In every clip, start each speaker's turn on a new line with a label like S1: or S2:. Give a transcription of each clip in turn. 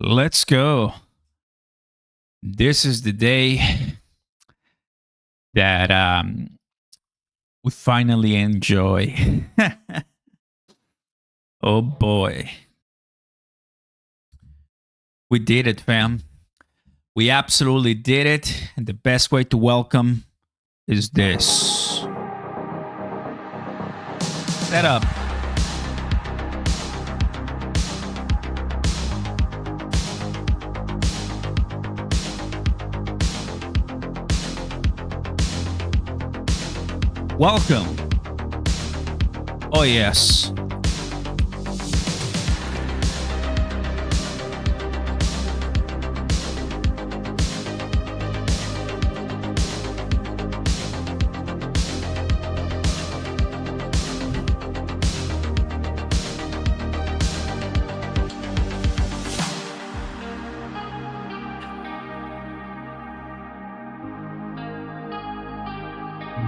S1: Let's go. This is the day that we finally enjoy. Oh boy. We did it, fam. We absolutely did it. And the best way to welcome is this. Set up. Welcome. Oh, yes.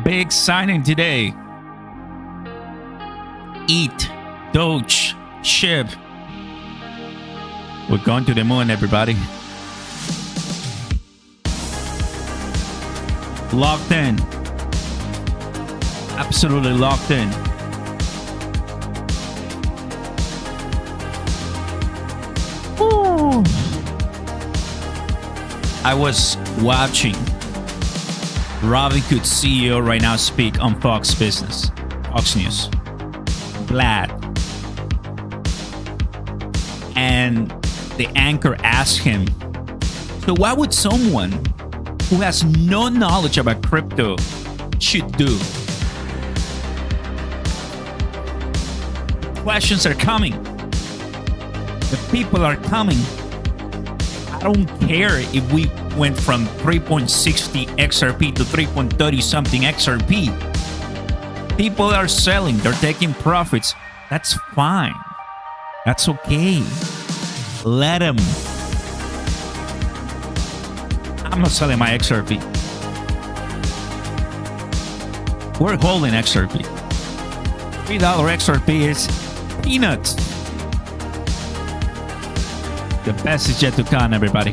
S1: Big signing today. Eat, Doge, ship. We're going to the moon, everybody. Locked in. Absolutely locked in. Woo. I was watching Robinhood CEO right now speak on Fox Business, Fox News. Vlad. And the anchor asked him, so what would someone who has no knowledge about crypto should do? Questions are coming. The people are coming. I don't care if we went from 3.60 XRP to 3.30 something XRP. People are selling. They're taking profits. That's fine. That's okay. Let them. I'm not selling my XRP. We're holding XRP. $3 XRP is peanuts. The best is yet to come, everybody.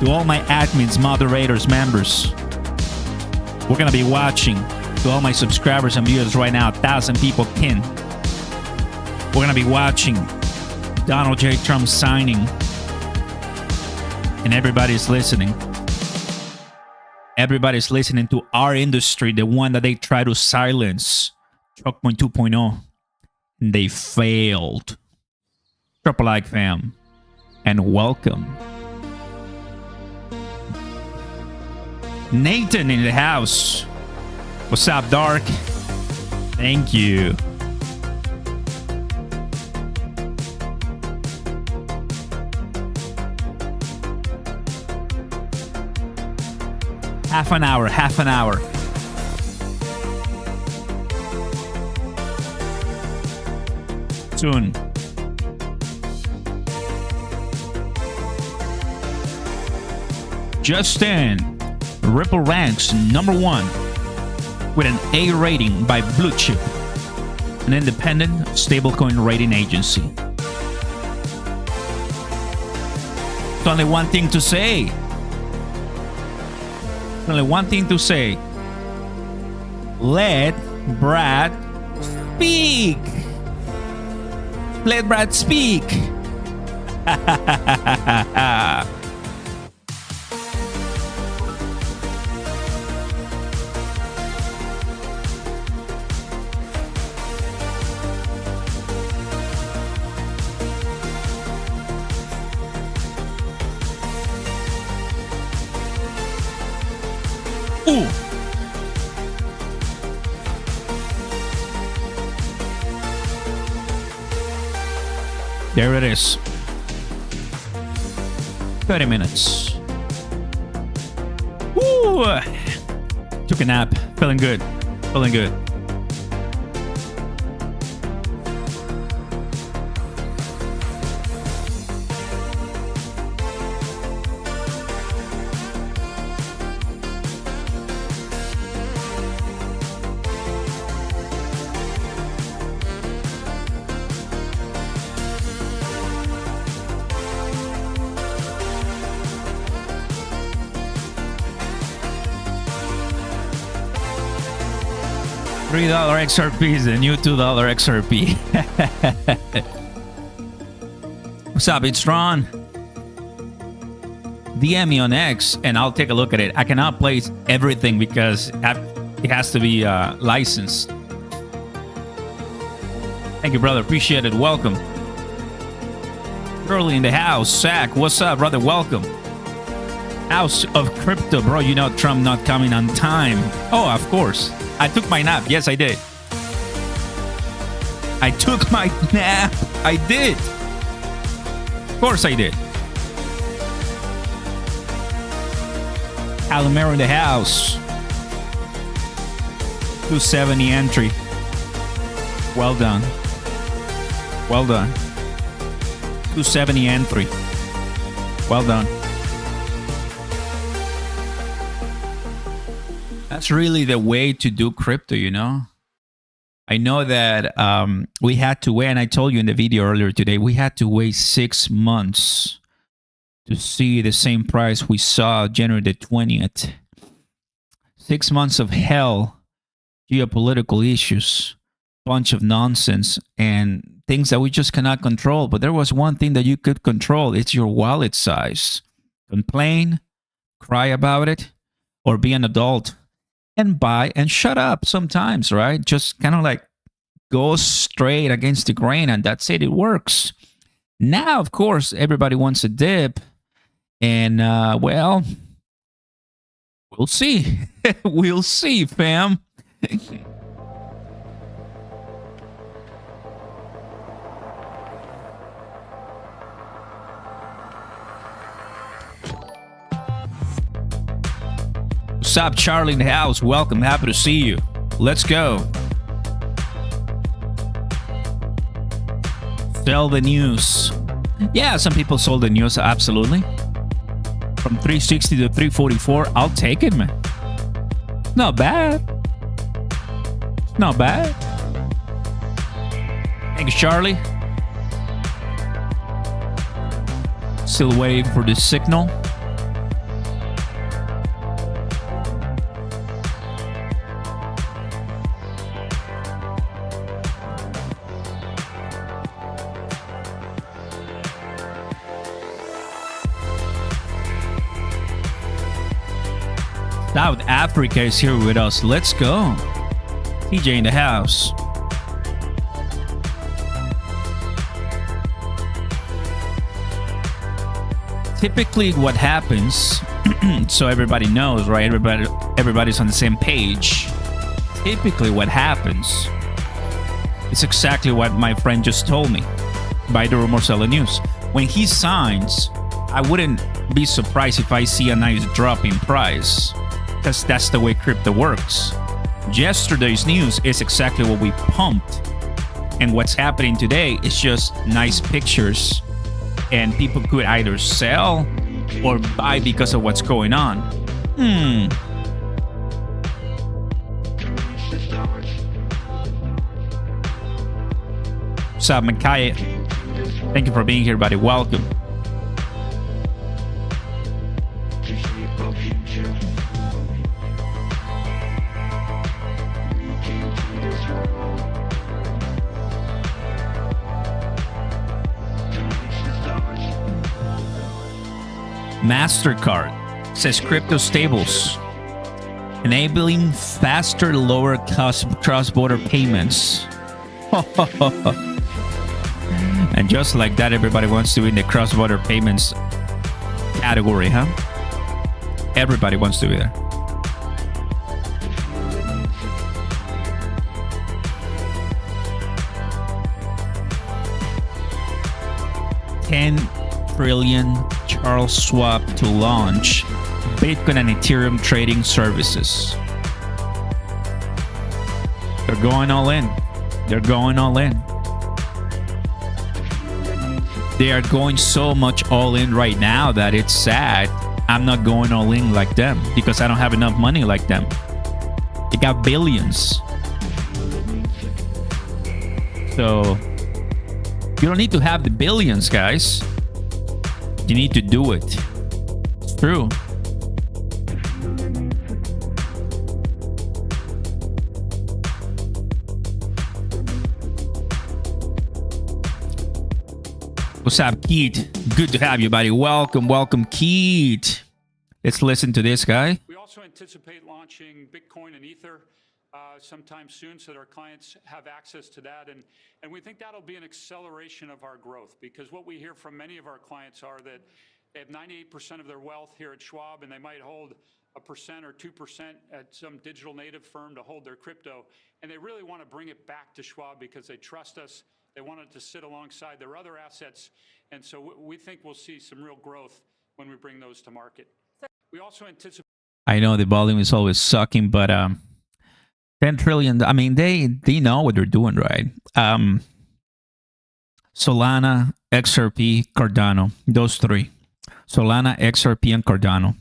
S1: To all my admins, moderators, members, we're going to be watching. To all my subscribers and viewers right now, 1,000 people in. We're going to be watching Donald J. Trump signing. And everybody's listening. Everybody's listening to our industry, the one that they try to silence. Truckpoint 2.0. And they failed. Drop a like, fam. And welcome. Nathan in the house. What's up, Dark? Thank you. Half an hour. Soon. Justin. Ripple ranks #1 with an A rating by Blue Chip, an independent stablecoin rating agency. There's only one thing to say. Let Brad speak. Let Brad speak. Ooh. There it is. 30 minutes. Woo! Took a nap. Feeling good. $3 XRP is the new $2 XRP. What's up? It's Ron. DM me on X and I'll take a look at it. I cannot place everything because it has to be licensed. Thank you, brother. Appreciate it. Welcome. Early in the house. Zach, what's up, brother? Welcome. House of Crypto, bro. You know Trump not coming on time. Oh, of course. I took my nap. Yes, I did. I took my nap. I did. Of course I did. Calamero in the house. 270 entry. Well done. Well done. 270 entry. Well done. That's really the way to do crypto, you know? I know that we had to wait, and I told you in the video earlier today, we had to wait 6 months to see the same price we saw January the 20th. 6 months of hell, geopolitical issues, bunch of nonsense, and things that we just cannot control. But there was one thing that you could control. It's your wallet size. Complain, cry about it, or be an adult and buy and shut up sometimes, right? Just kind of like go straight against the grain, and that's it. It works. Now, of course, everybody wants a dip. And, well, we'll see. We'll see, fam. What's up, Charlie in the house? Welcome. Happy to see you. Let's go. Sell the news. Yeah, some people sold the news. Absolutely. From 360 to 344. I'll take it, man. Not bad. Not bad. Thanks, Charlie. Still waiting for the signal. South Africa is here with us. Let's go. TJ in the house. Typically what happens, so everybody knows, right? Everybody's on the same page. Typically what happens is exactly what my friend just told me. Buy the rumor, sell the news. When he signs, I wouldn't be surprised if I see a nice drop in price. Because that's the way crypto works. Yesterday's news is exactly what we pumped. And what's happening today is just nice pictures. And people could either sell or buy because of what's going on. What's up, Makai? Thank you for being here, buddy. Welcome. MasterCard says crypto stables enabling faster, lower cost cross-border payments. And just like that, everybody wants to be in the cross-border payments category, huh? Everybody wants to be there. $10 trillion Charles Schwab to launch Bitcoin and Ethereum trading services. They're going all in. They're going all in. They are going so much all in right now that it's sad. I'm not going all in like them because I don't have enough money like them. They got billions. So you don't need to have the billions, guys. You need to do it. It's true. What's up, Keith? Good to have you, buddy. Welcome, Keith. Let's listen to this guy.
S2: We also anticipate launching Bitcoin and Ether sometime soon so that our clients have access to that. And we think that'll be an acceleration of our growth, because what we hear from many of our clients are that they have 98% of their wealth here at Schwab, and they might hold 1% or 2% at some digital native firm to hold their crypto. And they really want to bring it back to Schwab because they trust us. They want it to sit alongside their other assets. And so we think we'll see some real growth when we bring those to market. We also anticipate...
S1: I know the volume is always sucking, but 10 trillion, I mean, they know what they're doing, right? Solana, XRP, Cardano, those three. Solana, XRP, and Cardano.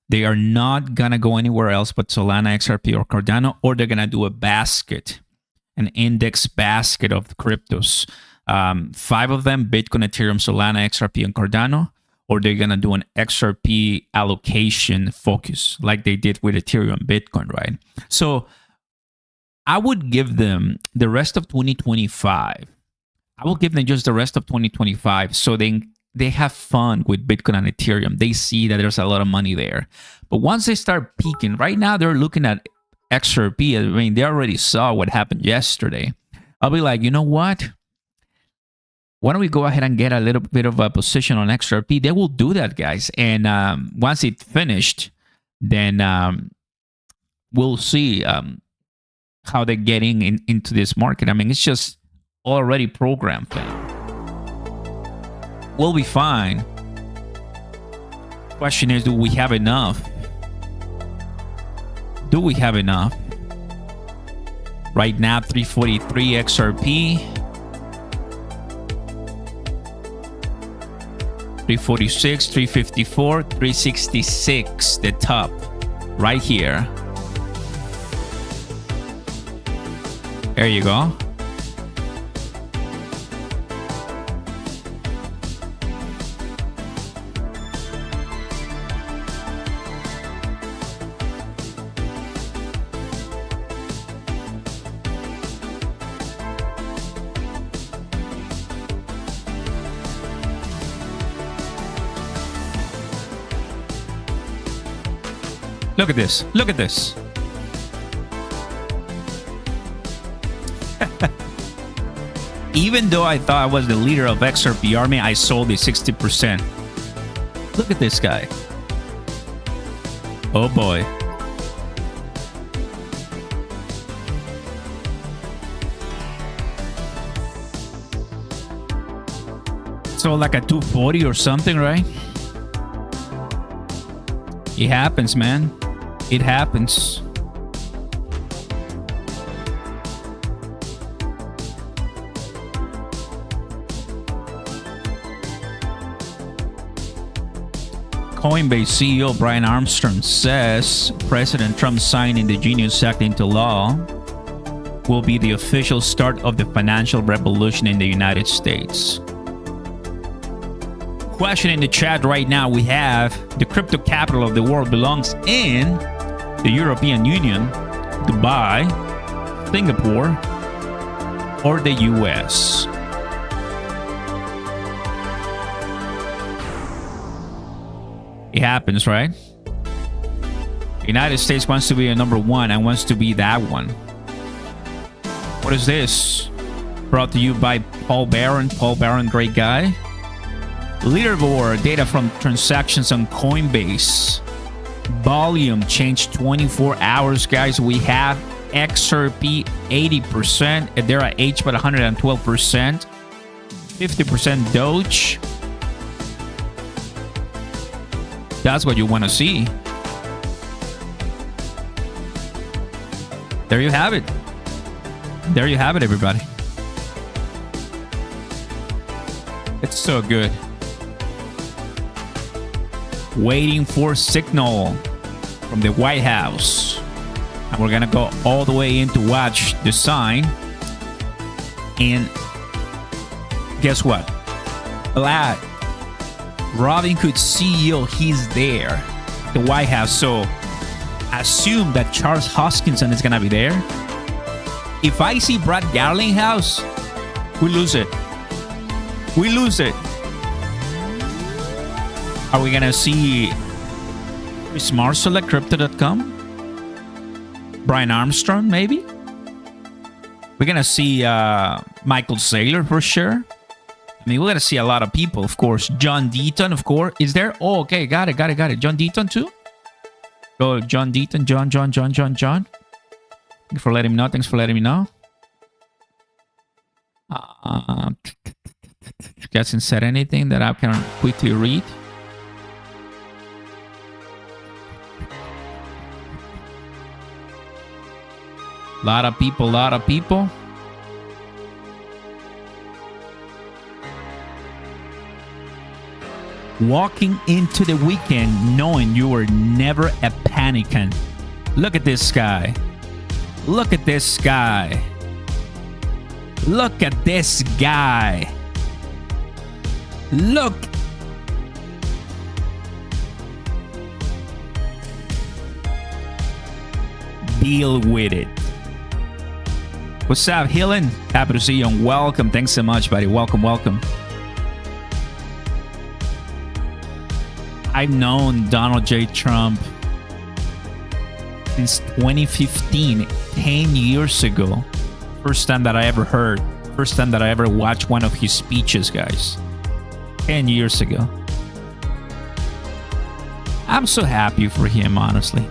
S1: They are not going to go anywhere else but Solana, XRP, or Cardano, or they're going to do a basket, an index basket of cryptos. 5 of them, Bitcoin, Ethereum, Solana, XRP, and Cardano, or they're going to do an XRP allocation focus like they did with Ethereum, Bitcoin, right? So I would give them the rest of 2025. I will give them just the rest of 2025 so they have fun with Bitcoin and Ethereum. They see that there's a lot of money there. But once they start peaking, right now they're looking at XRP. I mean, they already saw what happened yesterday. I'll be like, you know what? Why don't we go ahead and get a little bit of a position on XRP? They will do that, guys. And once it's finished, then we'll see how they're getting into this market. I mean, it's just already programmed. We'll be fine. Question is, do we have enough? Do we have enough? Right now, 343 XRP. 346, 354, 366, the top. Right here. There you go. Look at this. Look at this. Even though I thought I was the leader of XRP army, I sold it 60%. Look at this guy. Oh boy. So like a 240 or something, right? It happens, man. It happens. Coinbase CEO Brian Armstrong says President Trump signing the Genius Act into law will be the official start of the financial revolution in the United States. Question in the chat right now, we have the crypto capital of the world belongs in the European Union, Dubai, Singapore, or the US. It happens, right? The United States wants to be a number one and wants to be that one. What is this? Brought to you by Paul Barron. Paul Barron, great guy. Leaderboard data from transactions on Coinbase. Volume changed 24 hours, guys. We have XRP 80%, Ethereum H but 112%, 50% Doge. That's what you want to see. There you have it. There you have it, everybody. It's so good. Waiting for signal from the White House. And we're gonna go all the way in to watch the sign. And guess what? Vlad, Robinhood CEO, he's there. The White House. So assume that Charles Hoskinson is gonna be there. If I see Brad Garlinghouse, we lose it. We lose it. Are we gonna see Chris Marshall at Crypto.com? Brian Armstrong, maybe? We're gonna see Michael Saylor for sure. I mean, we're gonna see a lot of people, of course. John Deaton, of course. Is there? Oh, okay, got it. John Deaton too? Go, John Deaton, John. Thanks for letting me know. Hasn't said anything that I can quickly read. Lot of people. Walking into the weekend knowing you were never a panicant. Look at this guy. Look at this guy. Look at this guy. Look. Deal with it. What's up, Hillen? Happy to see you and welcome. Thanks so much, buddy. Welcome. I've known Donald J. Trump since 2015, 10 years ago. First time that I ever watched one of his speeches, guys. 10 years ago. I'm so happy for him, honestly.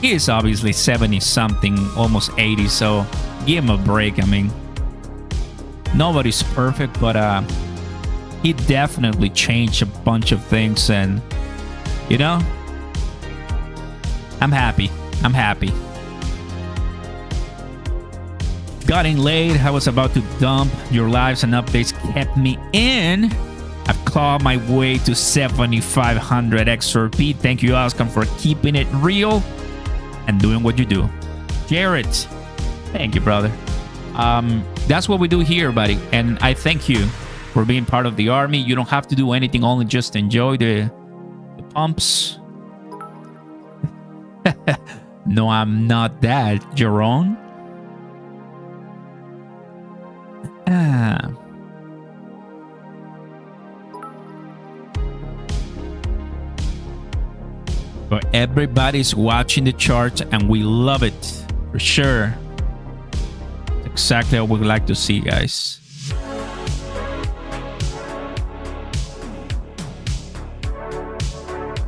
S1: He is obviously 70-something, almost 80, so give him a break. I mean, nobody's perfect, but he definitely changed a bunch of things, and you know, I'm happy. Got in late. I was about to dump. Your lives and updates kept me in. I've clawed my way to 7,500 XRP. Thank you, Oscar, for keeping it real and doing what you do. Jared, thank you, brother. That's what we do here, buddy, and I thank you for being part of the army. You don't have to do anything, only just enjoy the pumps. No, I'm not that, Jerome. But everybody's watching the charts and we love it for sure. It's exactly what we'd like to see, guys.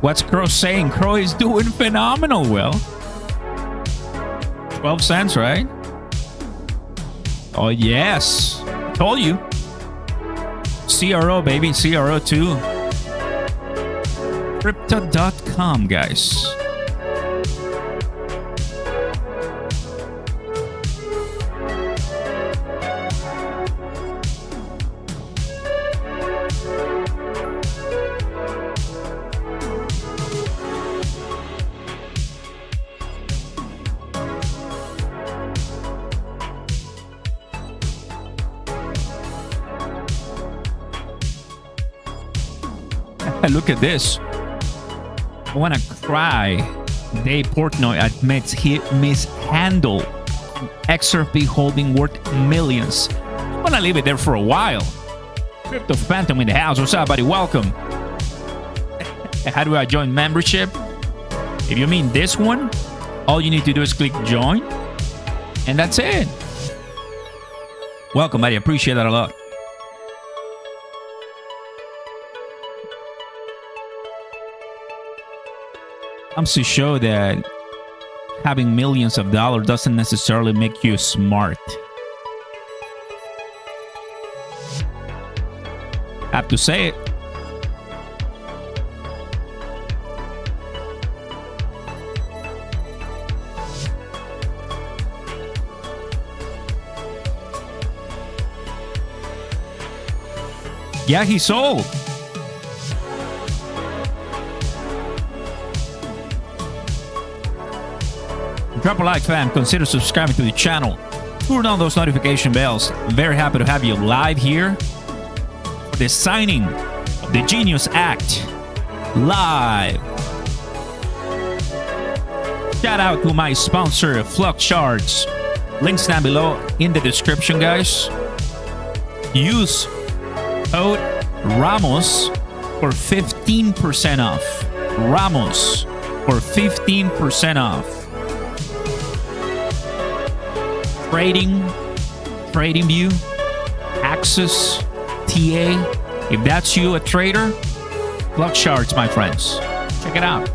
S1: What's Crow saying? Crow is doing phenomenal well. 12 cents, right? Oh, yes. Told you. CRO, baby. CRO2. Crypto.com, guys. Look at this. I want to cry. Dave Portnoy admits he mishandled an XRP holding worth millions. I'm going to leave it there for a while. Crypto Phantom in the house. What's up, buddy? Welcome. How do I join membership? If you mean this one, all you need to do is click join. And that's it. Welcome, buddy. I appreciate that a lot. Comes to show that having millions of dollars doesn't necessarily make you smart. Have to say it. Yeah, he sold. Drop a like, fam. Consider subscribing to the channel. Turn on those notification bells. Very happy to have you live here for the signing of the Genius Act live. Shout out to my sponsor, Flux Shards. Links down below in the description, guys. Use code Ramos for 15% off. Ramos for 15% off. Trading View, Access, TA. If that's you, a trader, block charts, my friends. Check it out.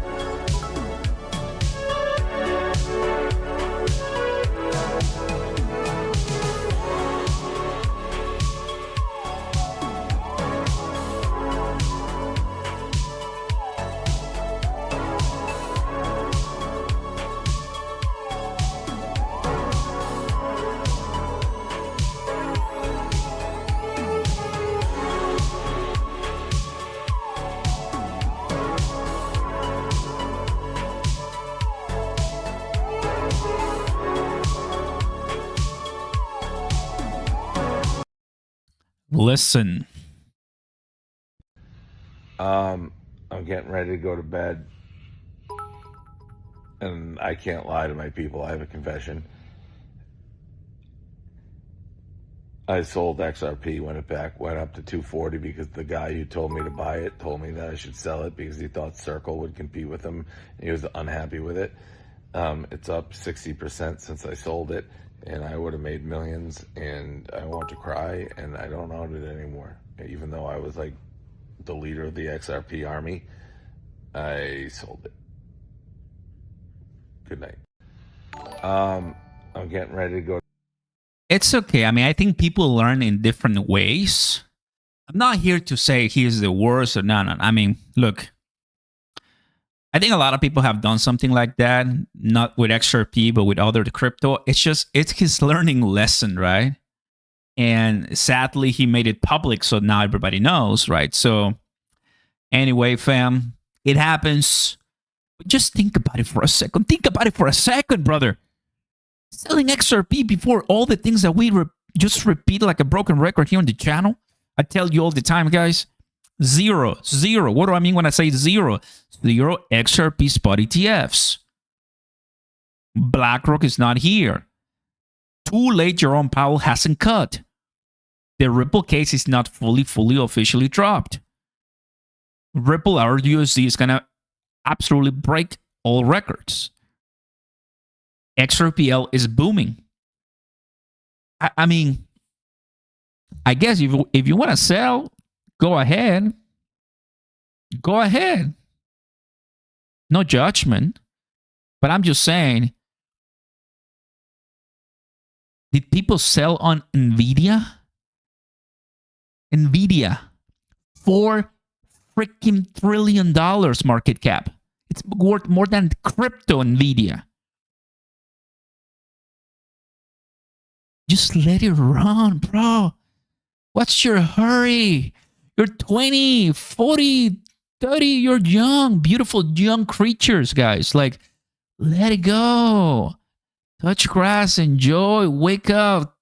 S1: Listen.
S3: I'm getting ready to go to bed, and I can't lie to my people. I have a confession. I sold XRP when it went up to 240 because the guy who told me to buy it told me that I should sell it because he thought Circle would compete with him, and he was unhappy with it. It's up 60% since I sold it, and I would have made millions, and I want to cry, and I don't own it anymore. Even though I was like the leader of the XRP army, I sold it. Good night. I'm getting ready to go.
S1: It's okay. I mean, I think people learn in different ways. I'm not here to say he's the worst or no. I mean, look, I think a lot of people have done something like that, not with XRP, but with other crypto. It's his learning lesson, right? And sadly, he made it public, so now everybody knows, right? So anyway, fam, it happens. But just think about it for a second. Think about it for a second, brother. Selling XRP before all the things that we just repeat like a broken record here on the channel. I tell you all the time, guys. Zero. What do I mean when I say zero? Zero XRP spot ETFs. BlackRock is not here. Too late, Jerome Powell hasn't cut. The Ripple case is not fully officially dropped. Ripple RUSD is going to absolutely break all records. XRPL is booming. I mean, I guess if you want to sell, go ahead. Go ahead. No judgment. But I'm just saying, did people sell on NVIDIA? NVIDIA. $4 freaking trillion market cap. It's worth more than crypto NVIDIA. Just let it run, bro. What's your hurry? You're 20, 40, 30. You're young, beautiful young creatures, guys. Like, let it go. Touch grass, enjoy, wake up,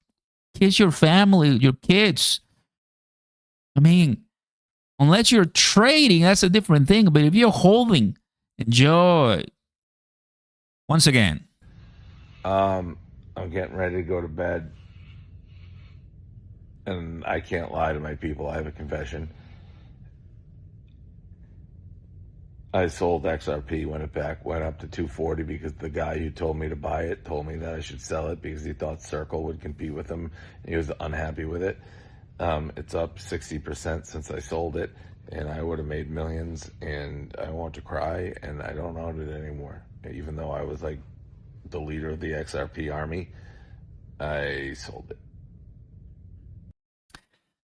S1: kiss your family, your kids. I mean, unless you're trading, that's a different thing. But if you're holding, enjoy. Once again.
S3: I'm getting ready to go to bed, and I can't lie to my people. I have a confession. I sold XRP when it went up to 240 because the guy who told me to buy it told me that I should sell it because he thought Circle would compete with him, and he was unhappy with it. It's up 60% since I sold it, and I would have made millions, and I want to cry, and I don't own it anymore. Even though I was like the leader of the XRP army, I sold it.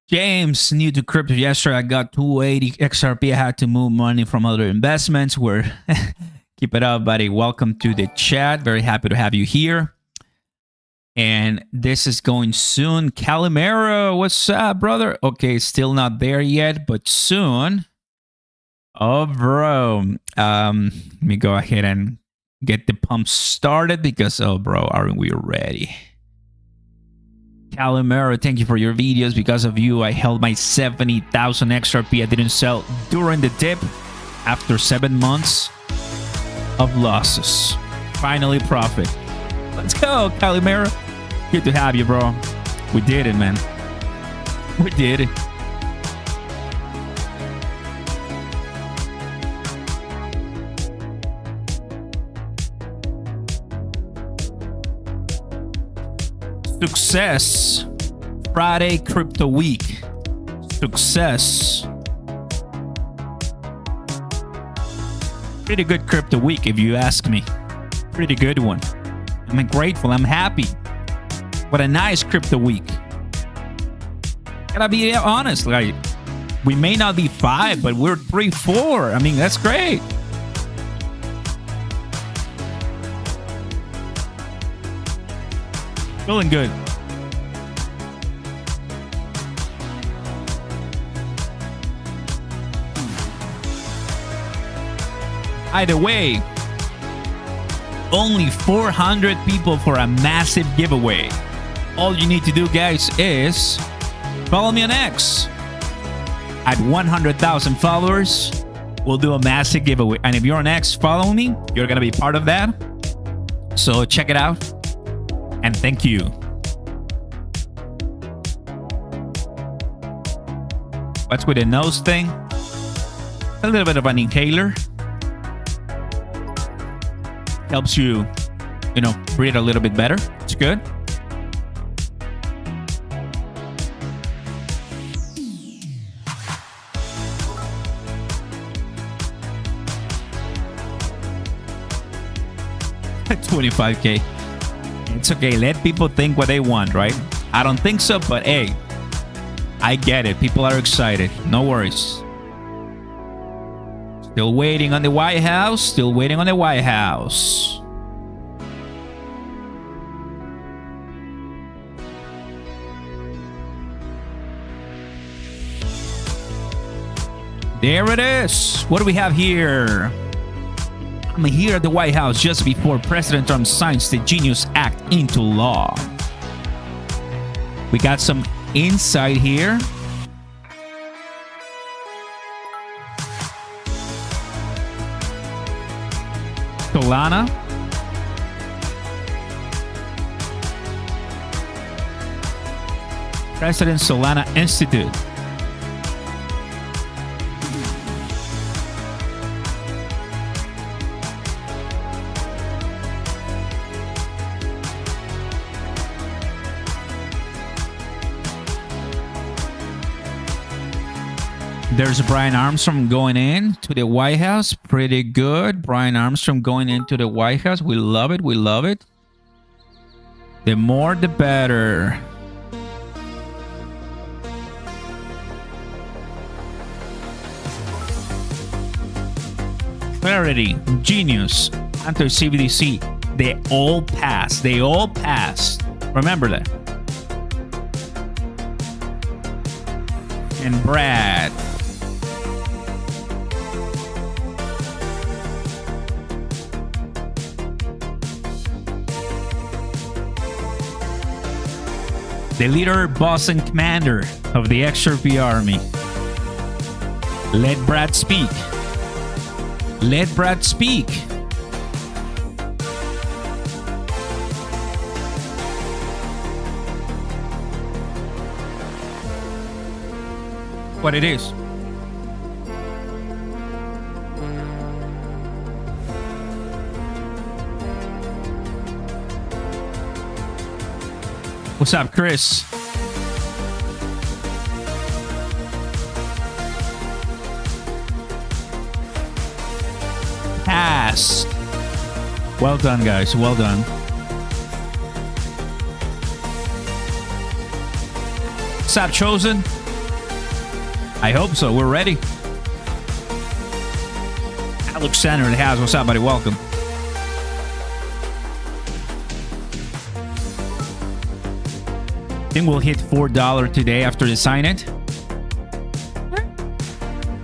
S1: James, new to crypto yesterday. I got 280 XRP. I had to move money from other investments. Keep it up, buddy. Welcome to the chat. Very happy to have you here. And this is going soon. Calimero, what's up, brother? Okay, still not there yet, but soon. Oh, bro. Let me go ahead and get the pump started because, oh, bro, aren't we ready? Calimero, thank you for your videos. Because of you, I held my 70,000 XRP. I didn't sell during the dip after 7 months of losses. Finally, profit. Let's go, Calimero. Good to have you, bro. We did it, man. We did it. Success. Friday Crypto Week. Success. Pretty good crypto week, if you ask me. Pretty good one. I'm grateful. I'm happy. What a nice crypto week. Gotta be honest. Like, we may not be 5, but we're 3, 4. I mean, that's great. Feeling good. Either way, only 400 people for a massive giveaway. All you need to do, guys, is follow me on X. At 100,000 followers, we'll do a massive giveaway. And if you're on X, follow me. You're going to be part of that. So check it out. And thank you. What's with the nose thing? A little bit of an inhaler. Helps you, breathe a little bit better. It's good. $25K. It's okay. Let people think what they want, right? I don't think so, but hey, I get it. People are excited. No worries. Still waiting on the White House. Still waiting on the White House. There it is. What do we have here? I'm here at the White House just before President Trump signs the Genius Act into law. We got some insight here. Solana. President Solana Institute. There's Brian Armstrong going in to the White House. Pretty good. Brian Armstrong going into the White House. We love it. We love it. The more, the better. Clarity, Genius, anti-CBDC. They all passed. They all passed. Remember that. And Brad. The leader, boss, and commander of the XRP army. Let Brad speak. Let Brad speak. What it is. What's up, Chris? Passed. Well done, guys. Well done. What's up, Chosen? I hope so. We're ready. Alexander in the house. What's up, buddy? Welcome. I think we'll hit $4 today after they sign it.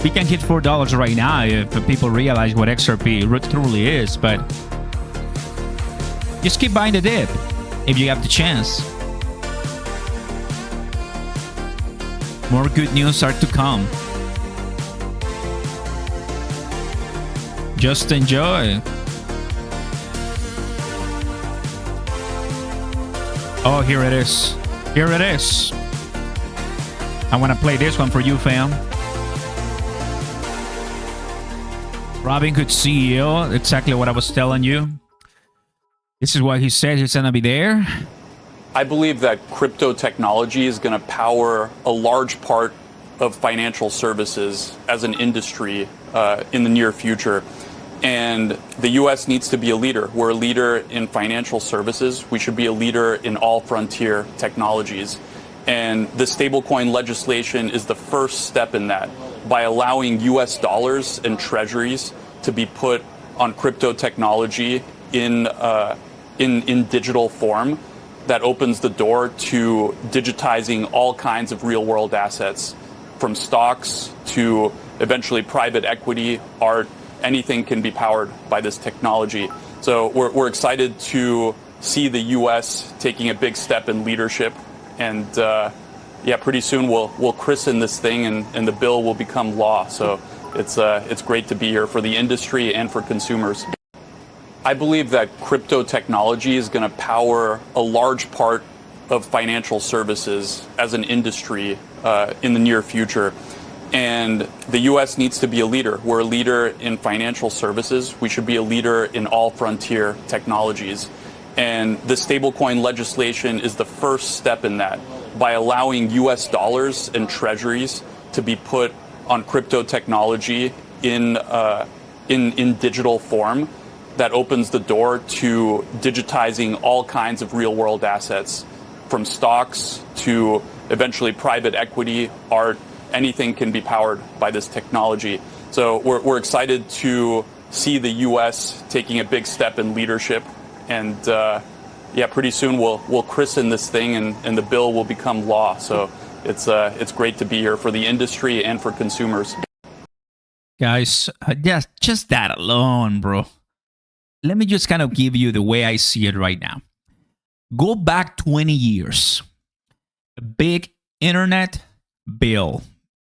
S1: We can hit $4 right now if people realize what XRP truly is, but just keep buying the dip if you have the chance. More good news are to come. Just enjoy. Oh, here it is. Here it is. I want to play this one for you, fam. Robinhood CEO, exactly what I was telling you. This is what he said. He's going to be there.
S4: I believe that crypto technology is going to power a large part of financial services as an industry in the near future. And the U.S. needs to be a leader. We're a leader in financial services. We should be a leader in all frontier technologies. And the stablecoin legislation is the first step in that by allowing U.S. dollars and treasuries to be put on crypto technology in digital form. That opens the door to digitizing all kinds of real-world assets, from stocks to eventually private equity, art. Anything can be powered by this technology. So we're excited to see the U.S. taking a big step in leadership, and pretty soon we'll christen this thing, and the bill will become law. So it's great to be here for the industry and for consumers. I believe that crypto technology is going to power a large part of financial services as an industry in the near future. And the U.S. needs to be a leader. We're a leader in financial services. We should be a leader in all frontier technologies. And the stablecoin legislation is the first step in that by allowing U.S. dollars and treasuries to be put on crypto technology in digital form. That opens the door to digitizing all kinds of real-world assets, from stocks to eventually private equity, art. Anything can be powered by this technology. So we're excited to see the U.S. taking a big step in leadership, and pretty soon we'll christen this thing, and the bill will become law. So it's great to be here for the industry and for consumers.
S1: Guys, just that alone, bro. Let me just kind of give you the way I see it right now. Go back 20 years. A big internet bill.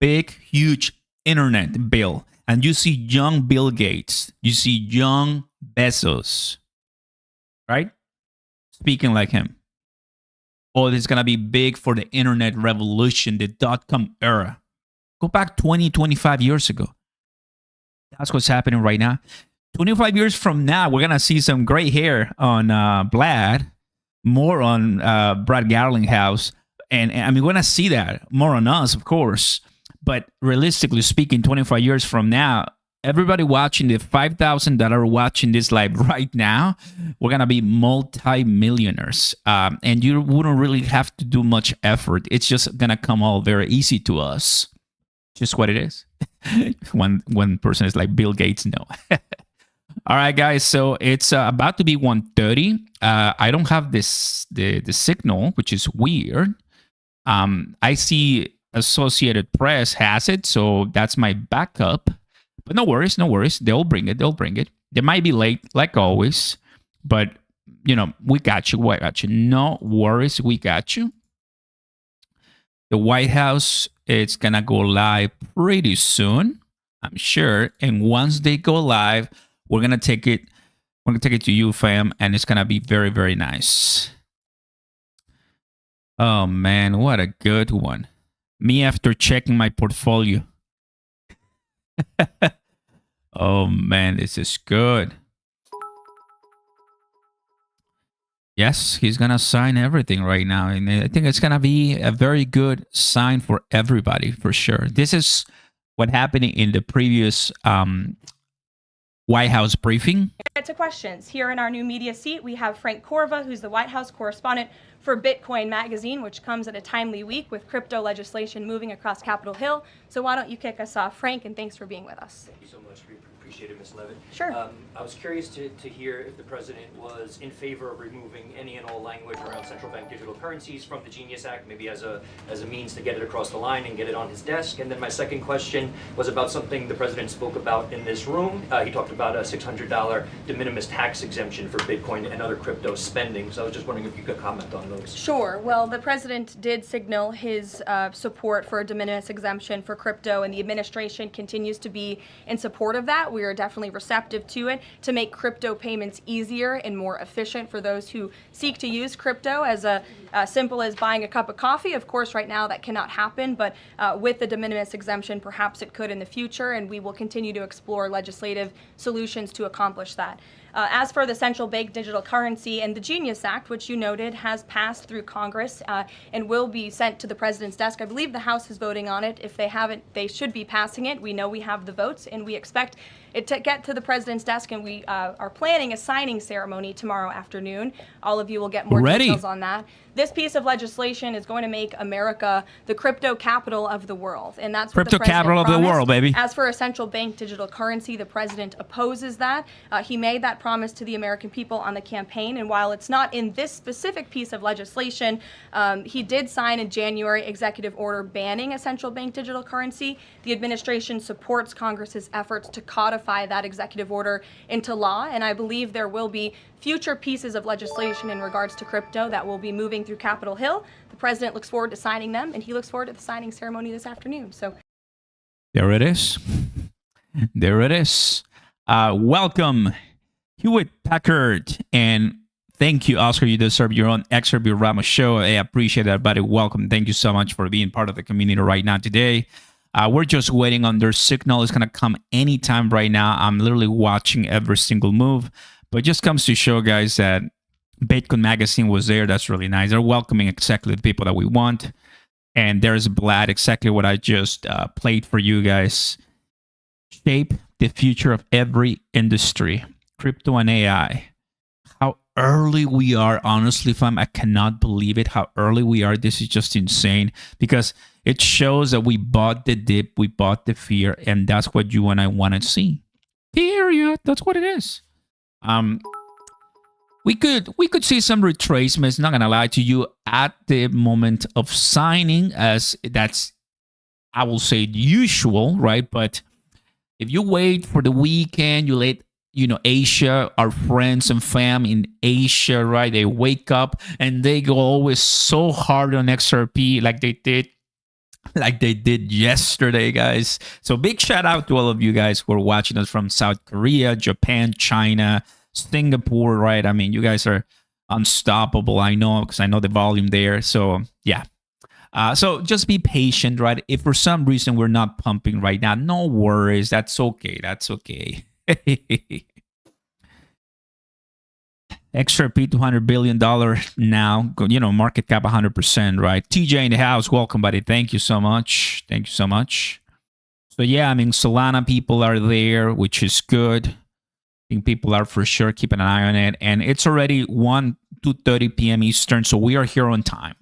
S1: Big, huge internet bill. And you see young Bill Gates. You see young Bezos. Right? Speaking like him. Oh, this is going to be big for the internet revolution, the dot-com era. Go back 20, 25 years ago. That's what's happening right now. 25 years from now, we're going to see some gray hair on Vlad, more on Brad Garlinghouse. And I mean, we're going to see that more on us, of course. But realistically speaking, 25 years from now, everybody watching the 5,000 that are watching this live right now, we're going to be multi-millionaires. And you wouldn't really have to do much effort. It's just going to come all very easy to us. Just what it is. One person is like Bill Gates, no. All right, guys. So it's about to be 1:30. I don't have the signal, which is weird. I see Associated Press has it, so that's my backup. But no worries, no worries. They'll bring it. They might be late, like always, but we got you. We got you. No worries, we got you. The White House, it's gonna go live pretty soon, I'm sure. And once they go live, we're gonna take it to you, fam, and it's gonna be very, very nice. Oh man, what a good one. Me after checking my portfolio. Oh man, this is good. Yes, he's gonna sign everything right now, and I think it's gonna be a very good sign for everybody, for sure. This is what happened in the previous White House briefing.
S5: To questions. Here in our new media seat, we have Frank Corva, who's the White House correspondent for Bitcoin Magazine, which comes at a timely week with crypto legislation moving across Capitol Hill. So why don't you kick us off, Frank, and thanks for being with us.
S6: Thank you so much. We appreciate it, Ms. Levitt.
S5: Sure.
S6: I was curious to hear if the president was in favor of removing any and all language around central bank digital currencies from the Genius Act, maybe as a means to get it across the line and get it on his desk. And then my second question was about something the president spoke about in this room. He talked about a $600 de minimis tax exemption for Bitcoin and other crypto spending. So I was just wondering if you could comment on those.
S5: Sure. Well, the president did signal his support for a de minimis exemption for crypto, and the administration continues to be in support of that. We are definitely receptive to it to make crypto payments easier and more efficient for those who seek to use crypto as simple as buying a cup of coffee. Of course, right now that cannot happen, but with the de minimis exemption, perhaps it could in the future, and we will continue to explore legislative solutions to accomplish that. As for the central bank digital currency and the Genius Act, which you noted has passed through Congress and will be sent to the president's desk. I believe the House is voting on it. If they haven't, they should be passing it. We know we have the votes, and we expect it to get to the president's desk, and we are planning a signing ceremony tomorrow afternoon. All of you will get more details on that. This piece of legislation is going to make America the crypto capital of the world, and that's what the president
S1: capital of the world, baby.
S5: As for a central bank digital currency, the president opposes that. He made that promise to the American people on the campaign, and while it's not in this specific piece of legislation, he did sign a January executive order banning a central bank digital currency. The administration supports Congress's efforts to codify that executive order into law, and I believe there will be future pieces of legislation in regards to crypto that will be moving through Capitol Hill. The president looks forward to signing them, and he looks forward to the signing ceremony this afternoon. So
S1: there it is. There it is. Welcome, Hewitt Packard, and thank you, Oscar. You deserve your own XRP Ramos show. I appreciate that, buddy. Welcome. Thank you so much for being part of the community right now today. We're just waiting on their signal. It's going to come anytime right now. I'm literally watching every single move. But it just comes to show, guys, that Bitcoin Magazine was there. That's really nice. They're welcoming exactly the people that we want. And there's Vlad, exactly what I just played for you guys. Shape the future of every industry, crypto and AI. How early we are, honestly, fam. I cannot believe it, how early we are. This is just insane because it shows that we bought the dip, we bought the fear, and that's what you and I want to see. Period. That's what it is. We could see some retracements, not gonna lie to you, at the moment of signing, as that's, I will say, usual, right? But if you wait for the weekend, you let, Asia, our friends and fam in Asia, right? They wake up and they go always so hard on XRP like they did yesterday, guys. So big shout out to all of you guys who are watching us from South Korea, Japan, China, Singapore, right? I mean, you guys are unstoppable. I know, because I know the volume there. So yeah. So just be patient, right? If for some reason we're not pumping right now, no worries. That's okay. That's okay. XRP $200 billion now, market cap 100%, right? TJ in the house, welcome, buddy. Thank you so much. Thank you so much. So yeah, I mean, Solana people are there, which is good. I think people are for sure keeping an eye on it. And it's already 2:30 p.m. Eastern, so we are here on time.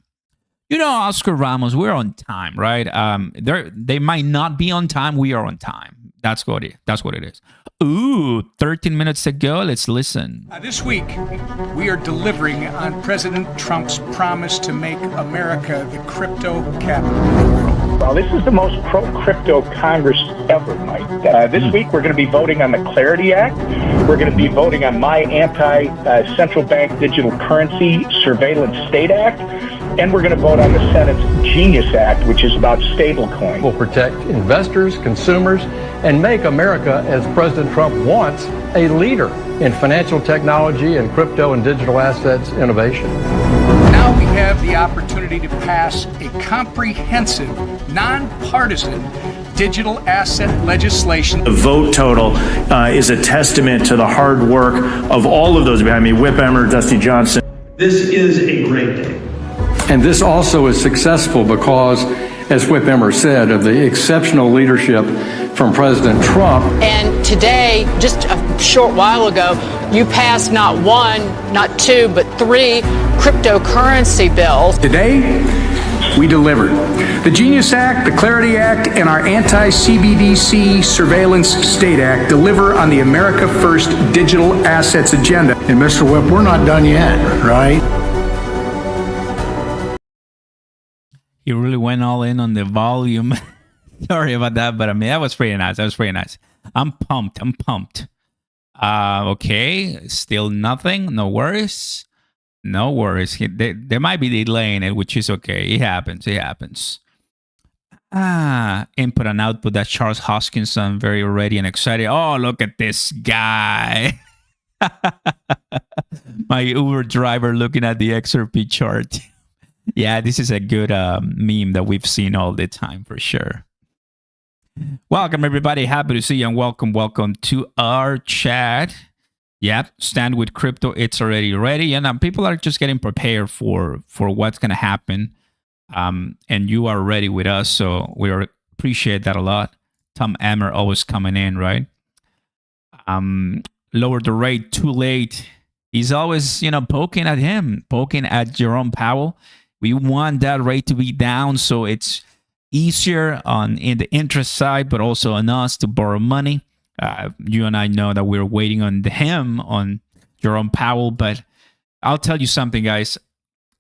S1: Oscar Ramos, we're on time, right? They might not be on time. We are on time. That's what it is. Ooh, 13 minutes to go. Let's listen.
S7: This week, we are delivering on President Trump's promise to make America the crypto capital of the world.
S8: Well, this is the most pro-crypto Congress ever, Mike. This week, we're going to be voting on the Clarity Act. We're going to be voting on my anti-central bank digital currency surveillance state act. And we're going to vote on the Senate's Genius Act, which is about stablecoin.
S9: Will protect investors, consumers, and make America, as President Trump wants, a leader in financial technology and crypto and digital assets innovation.
S7: Now we have the opportunity to pass a comprehensive, nonpartisan digital asset legislation.
S10: The vote total is a testament to the hard work of all of those behind me, Whip Emmer, Dusty Johnson.
S11: This is a great day.
S9: And this also is successful because, as Whip Emmer said, of the exceptional leadership from President Trump.
S12: And today, just a short while ago, you passed not one, not two, but 3 cryptocurrency bills.
S7: Today, we delivered the Genius Act, the Clarity Act, and our anti-CBDC Surveillance State Act deliver on the America First digital assets agenda.
S11: And Mr. Whip, we're not done yet, right?
S1: He really went all in on the volume. Sorry about that, but I mean, that was pretty nice. I'm pumped. Okay, still nothing. No worries. They might be delaying it, which is okay. It happens. Input and output. That Charles Hoskinson, very ready and excited. Oh, look at this guy. My Uber driver looking at the XRP chart. Yeah, this is a good meme that we've seen all the time for sure. Welcome, everybody. Happy to see you and welcome to our chat. Yeah, stand with crypto. It's already ready, and people are just getting prepared for what's gonna happen. And you are ready with us, so appreciate that a lot. Tom Emmer always coming in, right? Lower the rate too late. He's always, poking at Jerome Powell. We want that rate to be down, so it's easier in the interest side, but also on us to borrow money. You and I know that we're waiting on on Jerome Powell, but I'll tell you something, guys.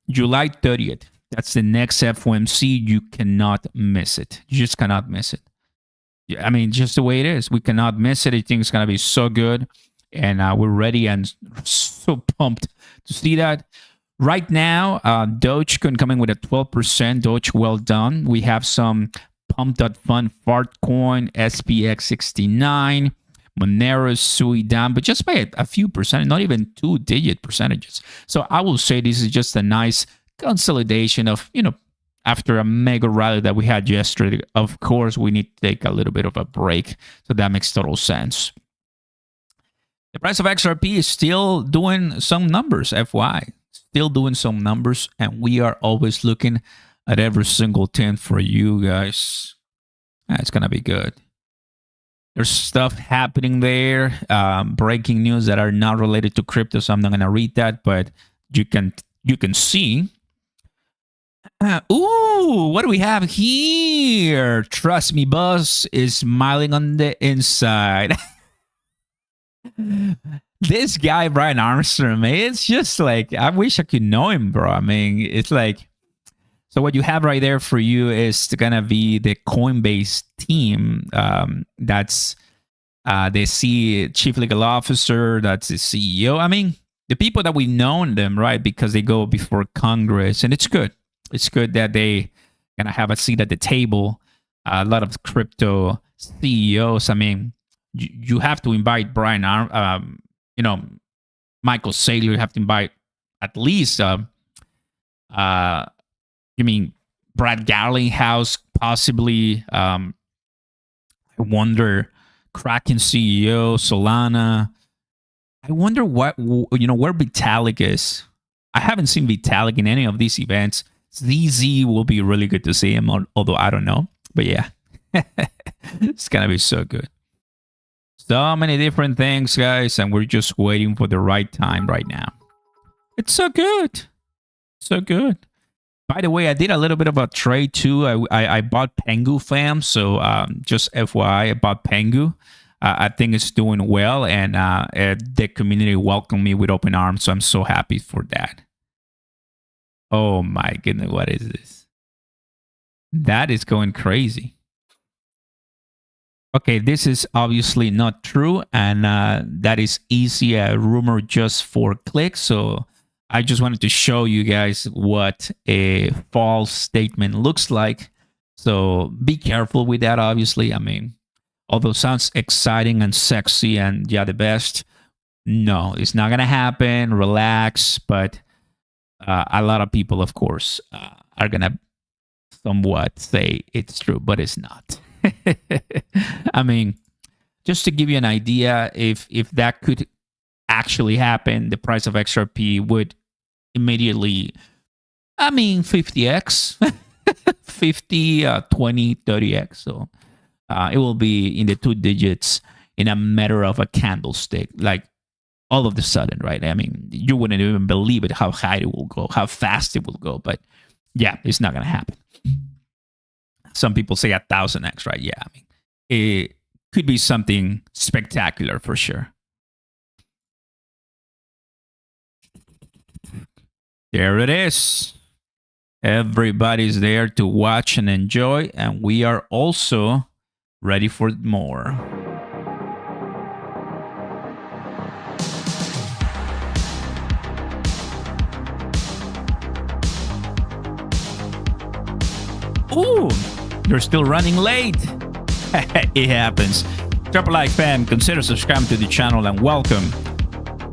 S1: July 30th, that's the next FOMC. You cannot miss it. You just cannot miss it. I mean, just the way it is. We cannot miss it. I think it's going to be so good, and we're ready and so pumped to see that. Right now, Dogecoin coming with a 12%. Doge, well done. We have some Pump.Fund, Fartcoin, SPX69, Monero, Sui down, but just by a few percent, not even 2-digit percentages. So I will say this is just a nice consolidation of, after a mega rally that we had yesterday. Of course, we need to take a little bit of a break. So that makes total sense. The price of XRP is still doing some numbers, FY. Still doing some numbers, and we are always looking at every single thing for you guys. It's going to be good. There's stuff happening there, breaking news that are not related to crypto, so I'm not going to read that, but you can see. What do we have here? Trust me, boss is smiling on the inside. This guy, Brian Armstrong, man, it's just like, I wish I could know him, bro. I mean, it's like, so what you have right there for you is going to be the Coinbase team. That's the chief legal officer. That's the CEO. I mean, the people that we've known them, right? Because they go before Congress, and it's good. It's good that they going to have a seat at the table. A lot of crypto CEOs. I mean, you have to invite Brian, Michael Saylor. You have to invite at least, Brad Garlinghouse, possibly. I wonder, Kraken CEO, Solana. I wonder where Vitalik is. I haven't seen Vitalik in any of these events. ZZ will be really good to see him, although I don't know. But yeah, it's going to be so good. So many different things, guys, and we're just waiting for the right time right now. It's so good. So good. By the way, I did a little bit of a trade too. I bought Pengu fam, so just FYI, I bought Pengu. I think it's doing well, and the community welcomed me with open arms, so I'm so happy for that. Oh my goodness, what is this? That is going crazy. Okay, this is obviously not true, and that is easy a rumor just for clicks. So I just wanted to show you guys what a false statement looks like. So be careful with that, obviously. I mean, although it sounds exciting and sexy and yeah, the best, no, it's not going to happen. Relax. But a lot of people, of course, are going to somewhat say it's true, but it's not. I mean, just to give you an idea, if that could actually happen, the price of XRP would immediately, 50x, 50, 20, 30x. So it will be in the 2 digits in a matter of a candlestick, like all of a sudden, right? I mean, you wouldn't even believe it, how high it will go, how fast it will go. But yeah, it's not going to happen. Some people say 1,000x, right? Yeah, I mean, it could be something spectacular for sure. There it is. Everybody's there to watch and enjoy, and we are also ready for more. Ooh, you're still running late. It happens. Drop a like, fam. Consider subscribing to the channel, and welcome.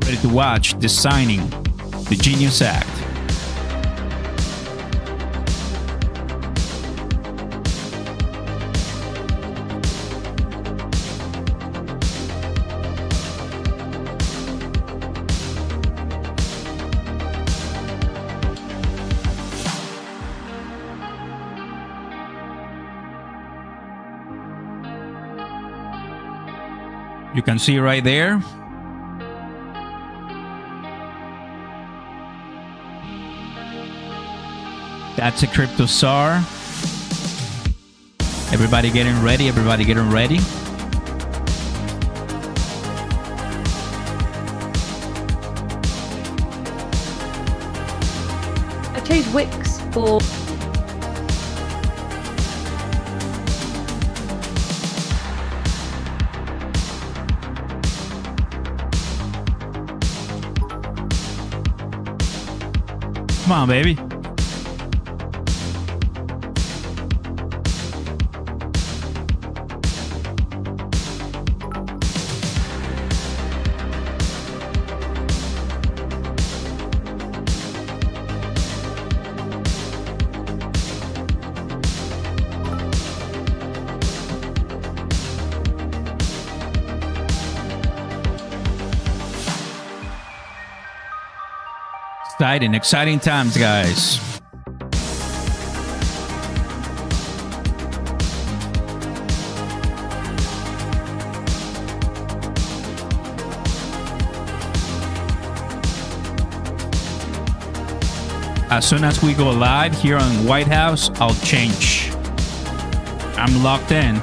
S1: Ready to watch the signing, the Genius Act. You can see right there. That's a crypto SAR. Everybody getting ready. Everybody getting ready.
S13: I chose Wix for.
S1: Come on, baby. Exciting times, guys. As soon as we go live here on White House, I'll change. I'm locked in.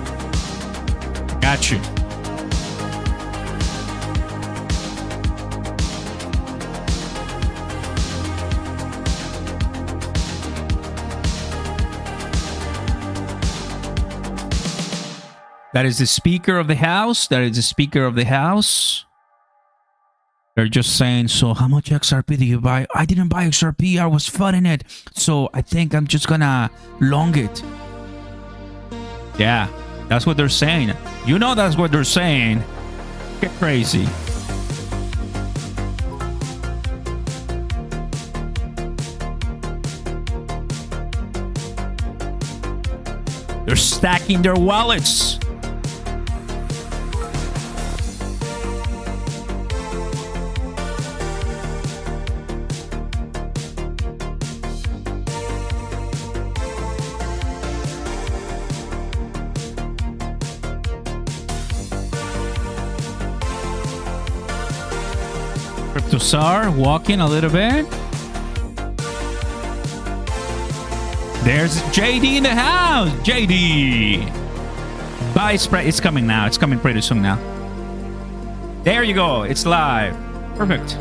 S1: Got you. That is the Speaker of the House. That is the Speaker of the House. They're just saying, so how much XRP did you buy? I didn't buy XRP. I was funding it. So I think I'm just gonna long it. Yeah, that's what they're saying. You know that's what they're saying. Get crazy. They're stacking their wallets. Crypto SAR walking a little bit. There's JD in the house. JD. Buy spread. It's coming now. It's coming pretty soon now. There you go. It's live. Perfect.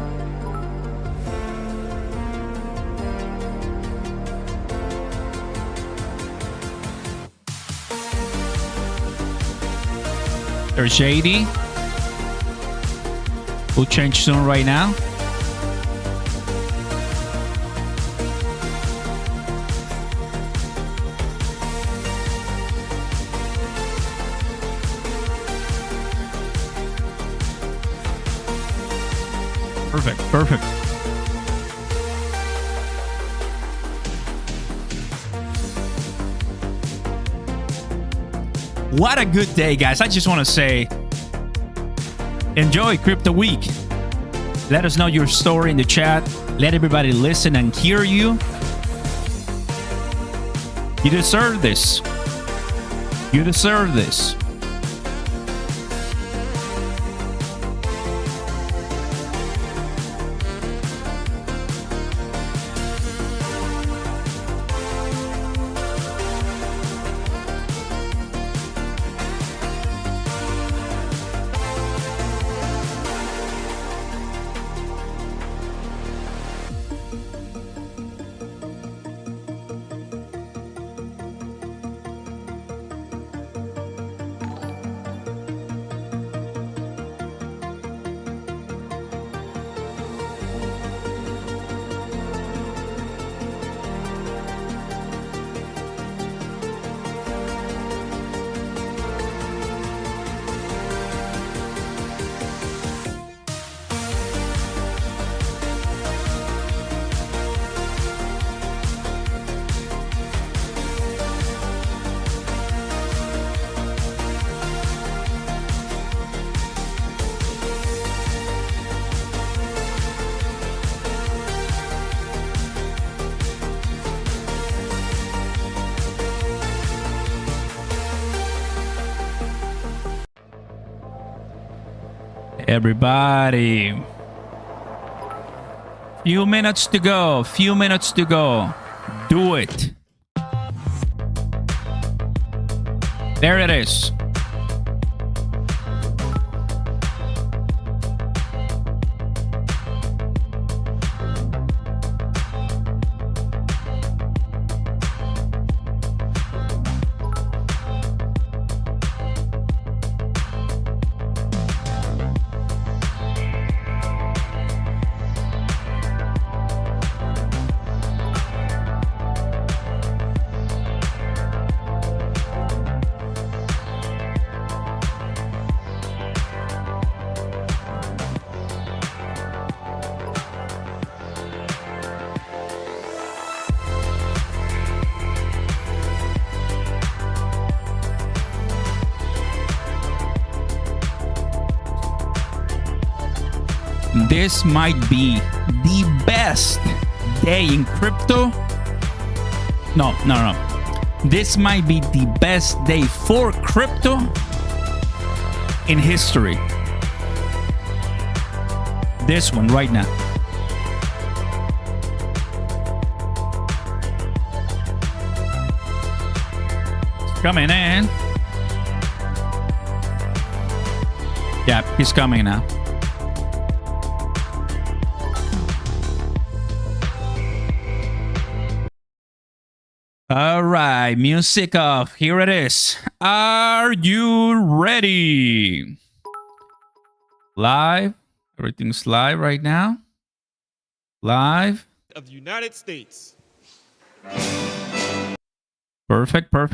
S1: There's JD. We'll change soon right now. Perfect, perfect. What a good day, guys. I just want to say, enjoy Crypto Week. Let us know your story in the chat. Let everybody listen and hear you. You deserve this. You deserve this. Everybody. Few minutes to go. Few minutes to go. Do it. There it is. This might be the best day in crypto. No. This might be the best day for crypto in history. This one right now. It's coming in. Yeah, he's coming now. All right, music off. Here it is. Are you ready? Live. Everything's live right now. Live.
S14: Of the United States.
S1: Perfect. We're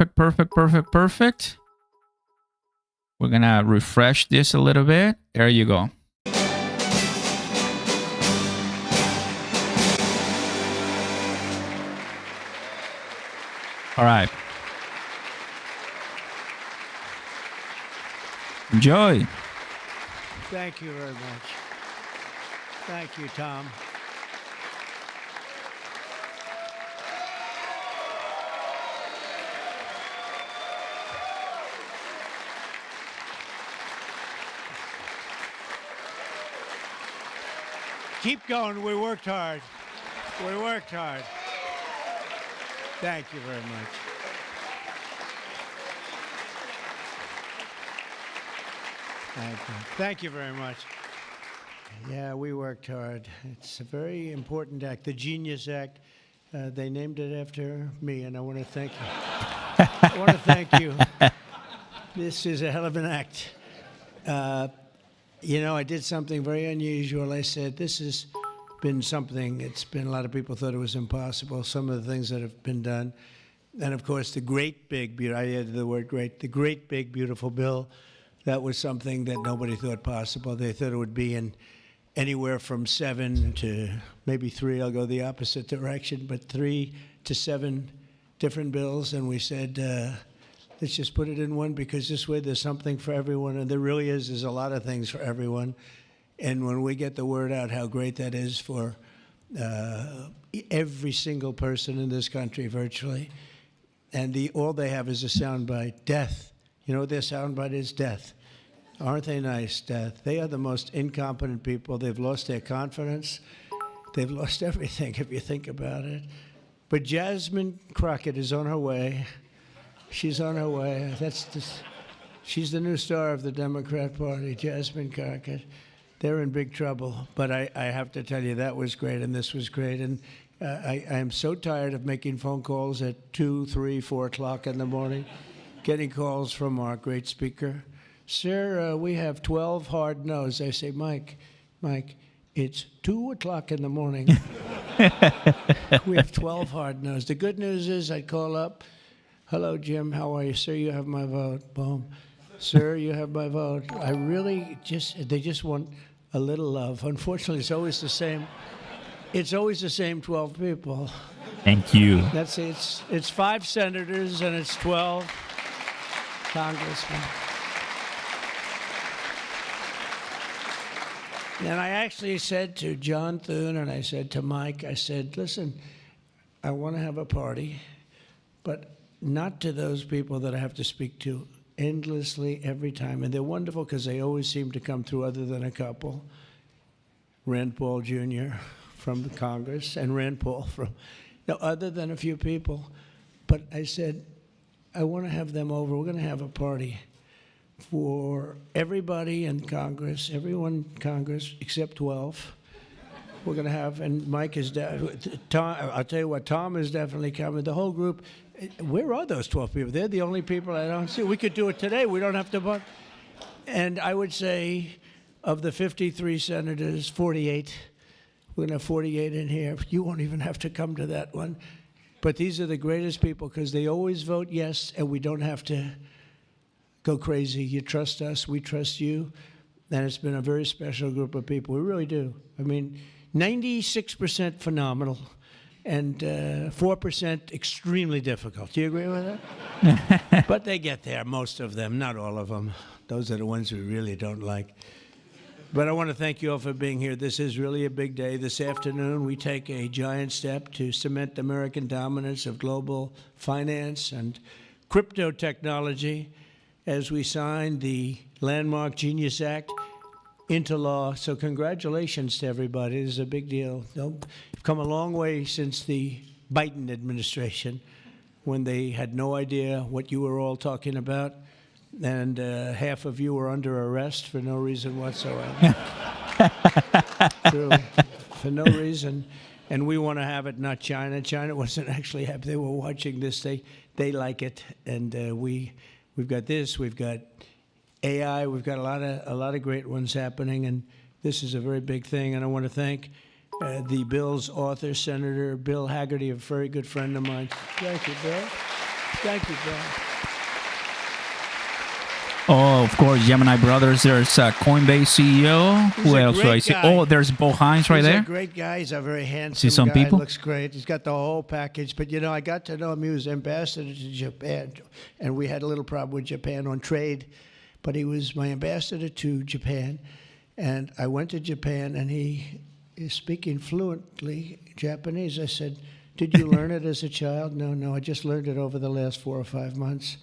S1: going to refresh this a little bit. There you go. All right. Enjoy.
S11: Thank you very much. Thank you, Tom. Keep going. We worked hard. We worked hard. Thank you very much. Thank you very much. Yeah, we worked hard. It's a very important act, the Genius Act. They named it after me, and I want to thank you. I want to thank you. This is a hell of an act. You know, I did something very unusual. I said, this has been something, it's been, a lot of people thought it was impossible, some of the things that have been done. And of course, the great big, I added the word great, the great big beautiful bill, that was something that nobody thought possible. They thought it would be in anywhere from 7 to maybe 3, I'll go the opposite direction, but 3 to 7 different bills. And we said, let's just put it in one, because this way there's something for everyone. And there really is, there's a lot of things for everyone. And when we get the word out how great that is for every single person in this country virtually, and all they have is a soundbite, death. You know what their soundbite is? Death. Aren't they nice? Death. They are the most incompetent people. They've lost their confidence. They've lost everything, if you think about it. But Jasmine Crockett is on her way. She's on her way. She's the new star of the Democrat Party, Jasmine Crockett. They're in big trouble. But I have to tell you, that was great, and this was great. And I am so tired of making phone calls at 2, 3, 4 o'clock in the morning, getting calls from our great speaker. Sir, we have 12 hard no's. I say, Mike, it's 2 o'clock in the morning. We have 12 hard no's. The good news is I'd call up, hello, Jim, how are you? Sir, you have my vote. Boom. Sir, you have my vote. I really they just want a little love. Unfortunately, it's always the same. It's always the same 12 people.
S1: Thank you.
S11: That's it. It's 5 senators and it's 12 congressmen. And I actually said to John Thune and I said to Mike, I said, listen, I want to have a party, but not to those people that I have to speak to endlessly every time. And they're wonderful because they always seem to come through, other than a couple. Rand Paul Jr. from the Congress and Rand Paul from, no, other than a few people. But I said, I want to have them over. We're going to have a party for everybody in Congress, everyone in Congress except 12. We're going to have, and Mike is, Tom, I'll tell you what, Tom is definitely coming. The whole group, where are those 12 people? They're the only people I don't see. We could do it today. We don't have to vote. And I would say of the 53 senators, 48, we're going to have 48 in here. You won't even have to come to that one. But these are the greatest people because they always vote yes, and we don't have to go crazy. You trust us, we trust you. And it's been a very special group of people. We really do. I mean, 96% phenomenal and 4% extremely difficult. Do you agree with that? But they get there, most of them, not all of them. Those are the ones we really don't like. But I want to thank you all for being here. This is really a big day. This afternoon, we take a giant step to cement American dominance of global finance and crypto technology as we sign the landmark Genius Act into law. So congratulations to everybody. This is a big deal. You've come a long way since the Biden administration, when they had no idea what you were all talking about. And half of you were under arrest for no reason whatsoever. True. For no reason. And we want to have it, not China. China wasn't actually happy. They were watching this. They like it. And we've got this. We've got AI. We've got a lot of great ones happening. And this is a very big thing. And I want to thank the bill's author, Senator Bill Hagerty, a very good friend of mine. Thank you, Bill. Thank you, Bill.
S1: Oh, of course, Gemini Brothers. There's Coinbase CEO. Who else do I see? Oh, there's Bo Hines right there.
S11: He's a great guy. He's a very handsome
S1: see some
S11: guy.
S1: people?
S11: Looks great. He's got the whole package. But, you know, I got to know him. He was ambassador to Japan. And we had a little problem with Japan on trade. But he was my ambassador to Japan. And I went to Japan, and he is speaking fluently Japanese. I said, did you learn it as a child? No, I just learned it over the last 4 or 5 months.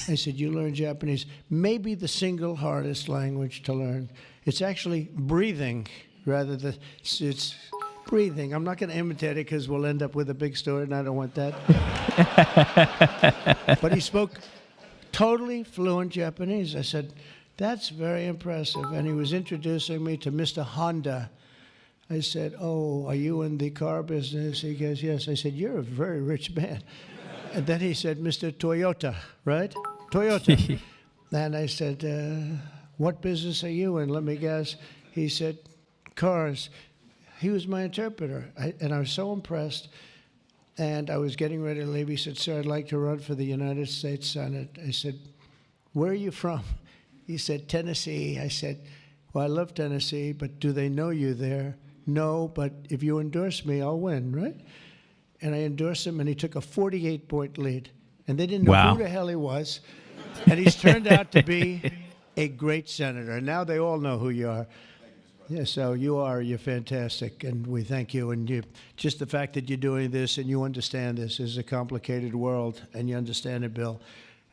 S11: I said, you learn Japanese. Maybe the single hardest language to learn. It's actually breathing rather than, it's breathing. I'm not going to imitate it because we'll end up with a big story, and I don't want that. But he spoke totally fluent Japanese. I said, that's very impressive. And he was introducing me to Mr. Honda. I said, oh, are you in the car business? He goes, yes. I said, you're a very rich man. And then he said, Mr. Toyota, right? Toyota. And I said, what business are you in? Let me guess. He said, cars. He was my interpreter. And I was so impressed. And I was getting ready to leave. He said, sir, I'd like to run for the United States Senate. I said, where are you from? He said, Tennessee. I said, well, I love Tennessee, but do they know you there? No, but if you endorse me, I'll win, right? And I endorsed him, and he took a 48-point lead. And they didn't know who the hell he was. And he's turned out to be a great senator. And now they all know who you are. Yeah, so you're fantastic, and we thank you. And just the fact that you're doing this and you understand this is a complicated world, and you understand it, Bill.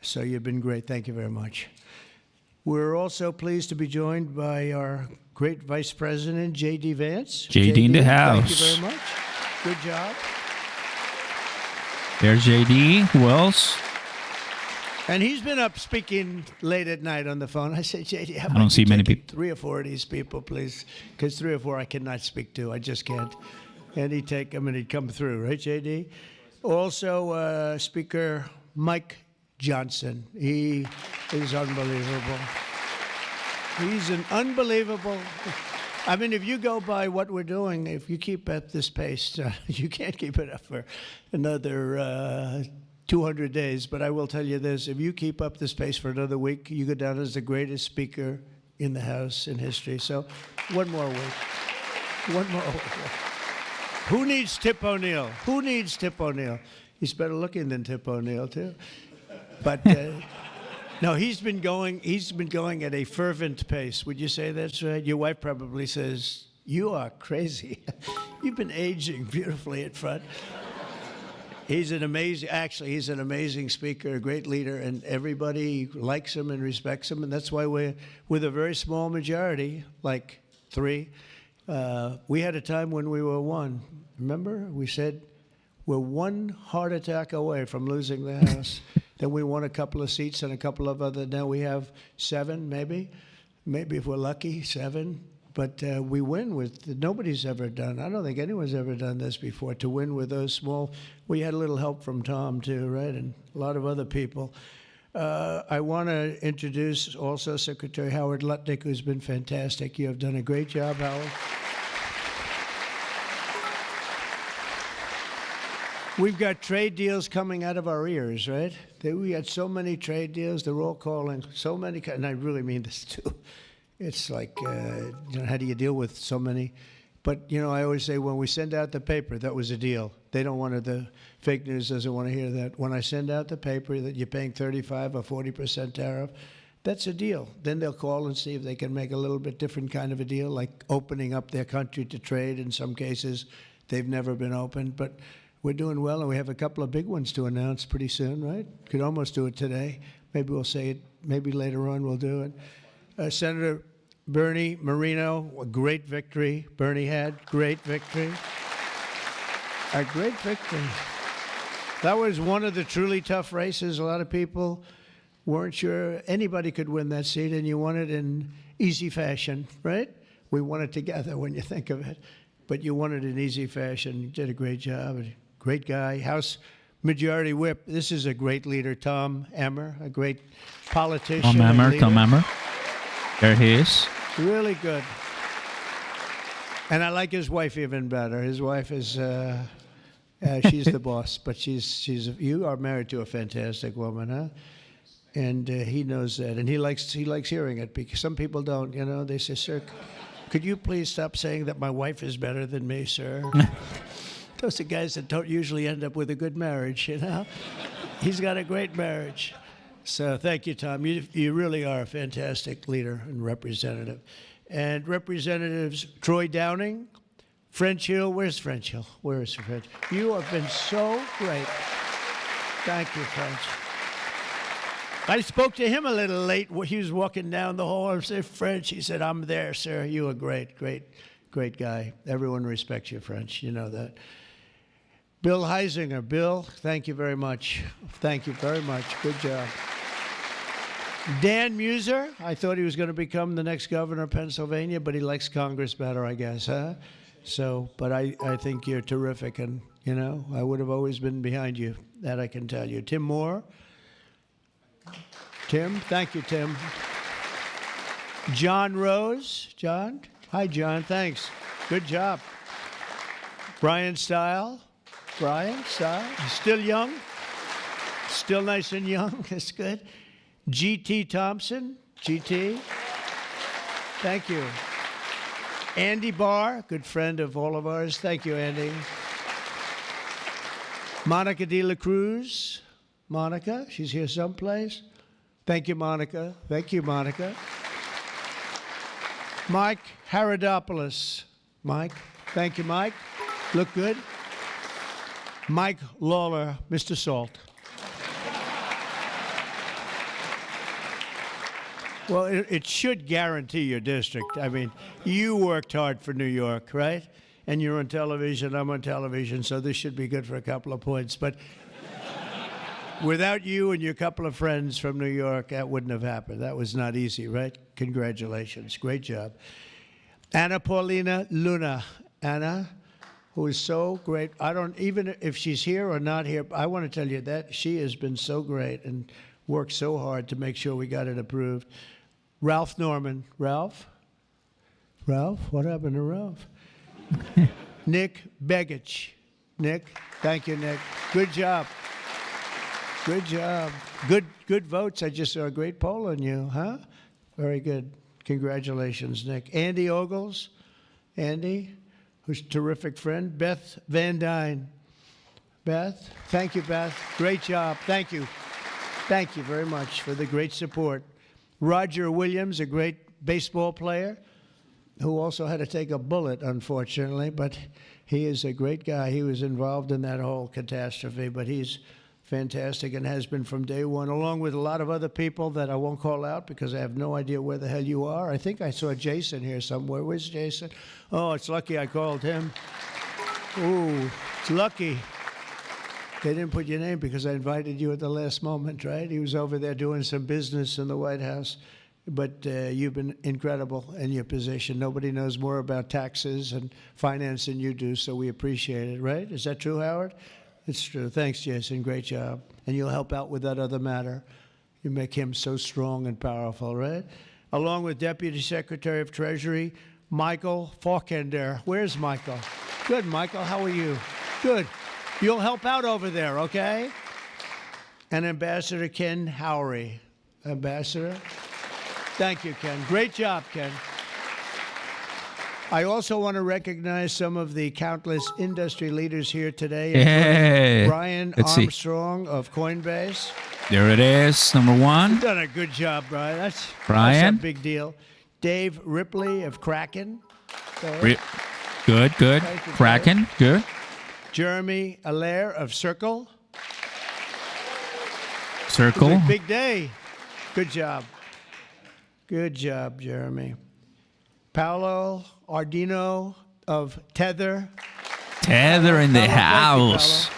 S11: So you've been great. Thank you very much. We're also pleased to be joined by our great Vice President, J.D. Vance.
S1: J.D. in the house.
S11: Thank you very much. Good job.
S1: There's J.D. Who else?
S11: And he's been up speaking late at night on the phone. I said, J.D.,
S1: I don't see many people.
S11: 3 or 4 of these people, please, because 3 or 4 I cannot speak to. I just can't. And he'd take them and he'd come through, right, J.D.? Also, Speaker Mike Johnson. He is unbelievable. He's an unbelievable. I mean, if you go by what we're doing, if you keep at this pace, you can't keep it up for another 200 days. But I will tell you this, if you keep up this pace for another week, you go down as the greatest speaker in the House in history. So one more week. One more week. Who needs Tip O'Neill? Who needs Tip O'Neill? He's better looking than Tip O'Neill, too. But no, he's been going at a fervent pace. Would you say that's right? Your wife probably says, you are crazy. You've been aging beautifully at front. He's an amazing speaker, a great leader, and everybody likes him and respects him, and that's why we're with a very small majority, like 3. We had a time when we were 1. Remember? We said we're 1 heart attack away from losing the House. Then we won a couple of seats and a couple of other. Now we have 7, maybe if we're lucky, 7. But we win with, nobody's ever done, I don't think anyone's ever done this before, to win with those small. We had a little help from Tom, too, right, and a lot of other people. I want to introduce also Secretary Howard Lutnick, who's been fantastic. You have done a great job, Howard. We've got trade deals coming out of our ears, right? We had so many trade deals. They're all calling so many, and I really mean this, too. It's like, how do you deal with so many? But, I always say when we send out the paper, that was a deal. They don't want the fake news doesn't want to hear that. When I send out the paper that you're paying 35 or 40% tariff, that's a deal. Then they'll call and see if they can make a little bit different kind of a deal, like opening up their country to trade. In some cases, they've never been opened. But we're doing well, and we have a couple of big ones to announce pretty soon, right? Could almost do it today. Maybe we'll say it. Maybe later on we'll do it. Senator Bernie Moreno, a great victory. Bernie had great victory. A great victory. That was one of the truly tough races. A lot of people weren't sure anybody could win that seat, and you won it in easy fashion, right? We won it together when you think of it. But you won it in easy fashion. You did a great job. Great guy. House Majority Whip. This is a great leader, Tom Emmer, a great politician.
S1: Tom Emmer. There he is.
S11: Really good. And I like his wife even better. His wife is, she's the boss, but you are married to a fantastic woman, huh? And he knows that, and he likes hearing it, because some people don't, they say, sir, could you please stop saying that my wife is better than me, sir? Those are guys that don't usually end up with a good marriage, He's got a great marriage. So thank you, Tom. You really are a fantastic leader and representative. And Representatives Troy Downing, French Hill. Where's French Hill? Where is French? You have been so great. Thank you, French. I spoke to him a little late. He was walking down the hall. I said, French. He said, I'm there, sir. You are great, great, great guy. Everyone respects you, French. You know that. Bill Heisinger. Bill, thank you very much. Thank you very much. Good job. Dan Muser. I thought he was going to become the next governor of Pennsylvania, but he likes Congress better, I guess, huh? So, but I think you're terrific, and, I would have always been behind you. That I can tell you. Tim Moore. Tim. Thank you, Tim. John Rose. John. Hi, John. Thanks. Good job. Brian Stile. Brian Stile. Still young. Still nice and young. That's good. G.T. Thompson. G.T. Thank you. Andy Barr, good friend of all of ours. Thank you, Andy. Monica De La Cruz. Monica, she's here someplace. Thank you, Monica. Thank you, Monica. Mike Haradopoulos. Mike. Thank you, Mike. Look good. Mike Lawler, Mr. Salt. Well, it should guarantee your district. I mean, you worked hard for New York, right? And you're on television, I'm on television, so this should be good for a couple of points. But without you and your couple of friends from New York, that wouldn't have happened. That was not easy, right? Congratulations. Great job. Anna Paulina Luna. Anna, who is so great. Even if she's here or not here, I want to tell you that she has been so great and worked so hard to make sure we got it approved. Ralph Norman. Ralph? Ralph? What happened to Ralph? Nick Begich. Nick, thank you, Nick. Good job. Good job. Good votes. I just saw a great poll on you, huh? Very good. Congratulations, Nick. Andy Ogles. Andy, who's a terrific friend. Beth Van Dyne. Beth, thank you, Beth. Great job. Thank you. Thank you very much for the great support. Roger Williams, a great baseball player. who also had to take a bullet, unfortunately, but he is a great guy. He was involved in that whole catastrophe, but he's fantastic and has been from day one, along with a lot of other people that I won't call out because I have no idea where the hell you are. I think I saw Jason here somewhere. Where's Jason? Oh, it's lucky I called him. Ooh, it's lucky. They didn't put your name because I invited you at the last moment, right? He was over there doing some business in the White House. But you've been incredible in your position. Nobody knows more about taxes and finance than you do, so we appreciate it, right? Is that true, Howard? It's true. Thanks, Jason. Great job. And you'll help out with that other matter. You make him so strong and powerful, right? Along with Deputy Secretary of Treasury, Michael Faulkender. Where's Michael? Good, Michael. How are you? Good. You'll help out over there, okay? And Ambassador Ken Howry. Ambassador? Thank you, Ken. Great job, Ken. I also want to recognize some of the countless industry leaders here today.
S1: Hey,
S11: Brian Armstrong of Coinbase.
S1: There it is, number one.
S11: You've done a good job, Brian. That's a big deal. Dave Ripley of Kraken.
S1: Good. Kraken, good.
S11: Jeremy Allaire of Circle.
S1: Circle.
S11: Big day. Good job. Good job, Jeremy. Paolo Ardino of Tether.
S1: Tether in the house.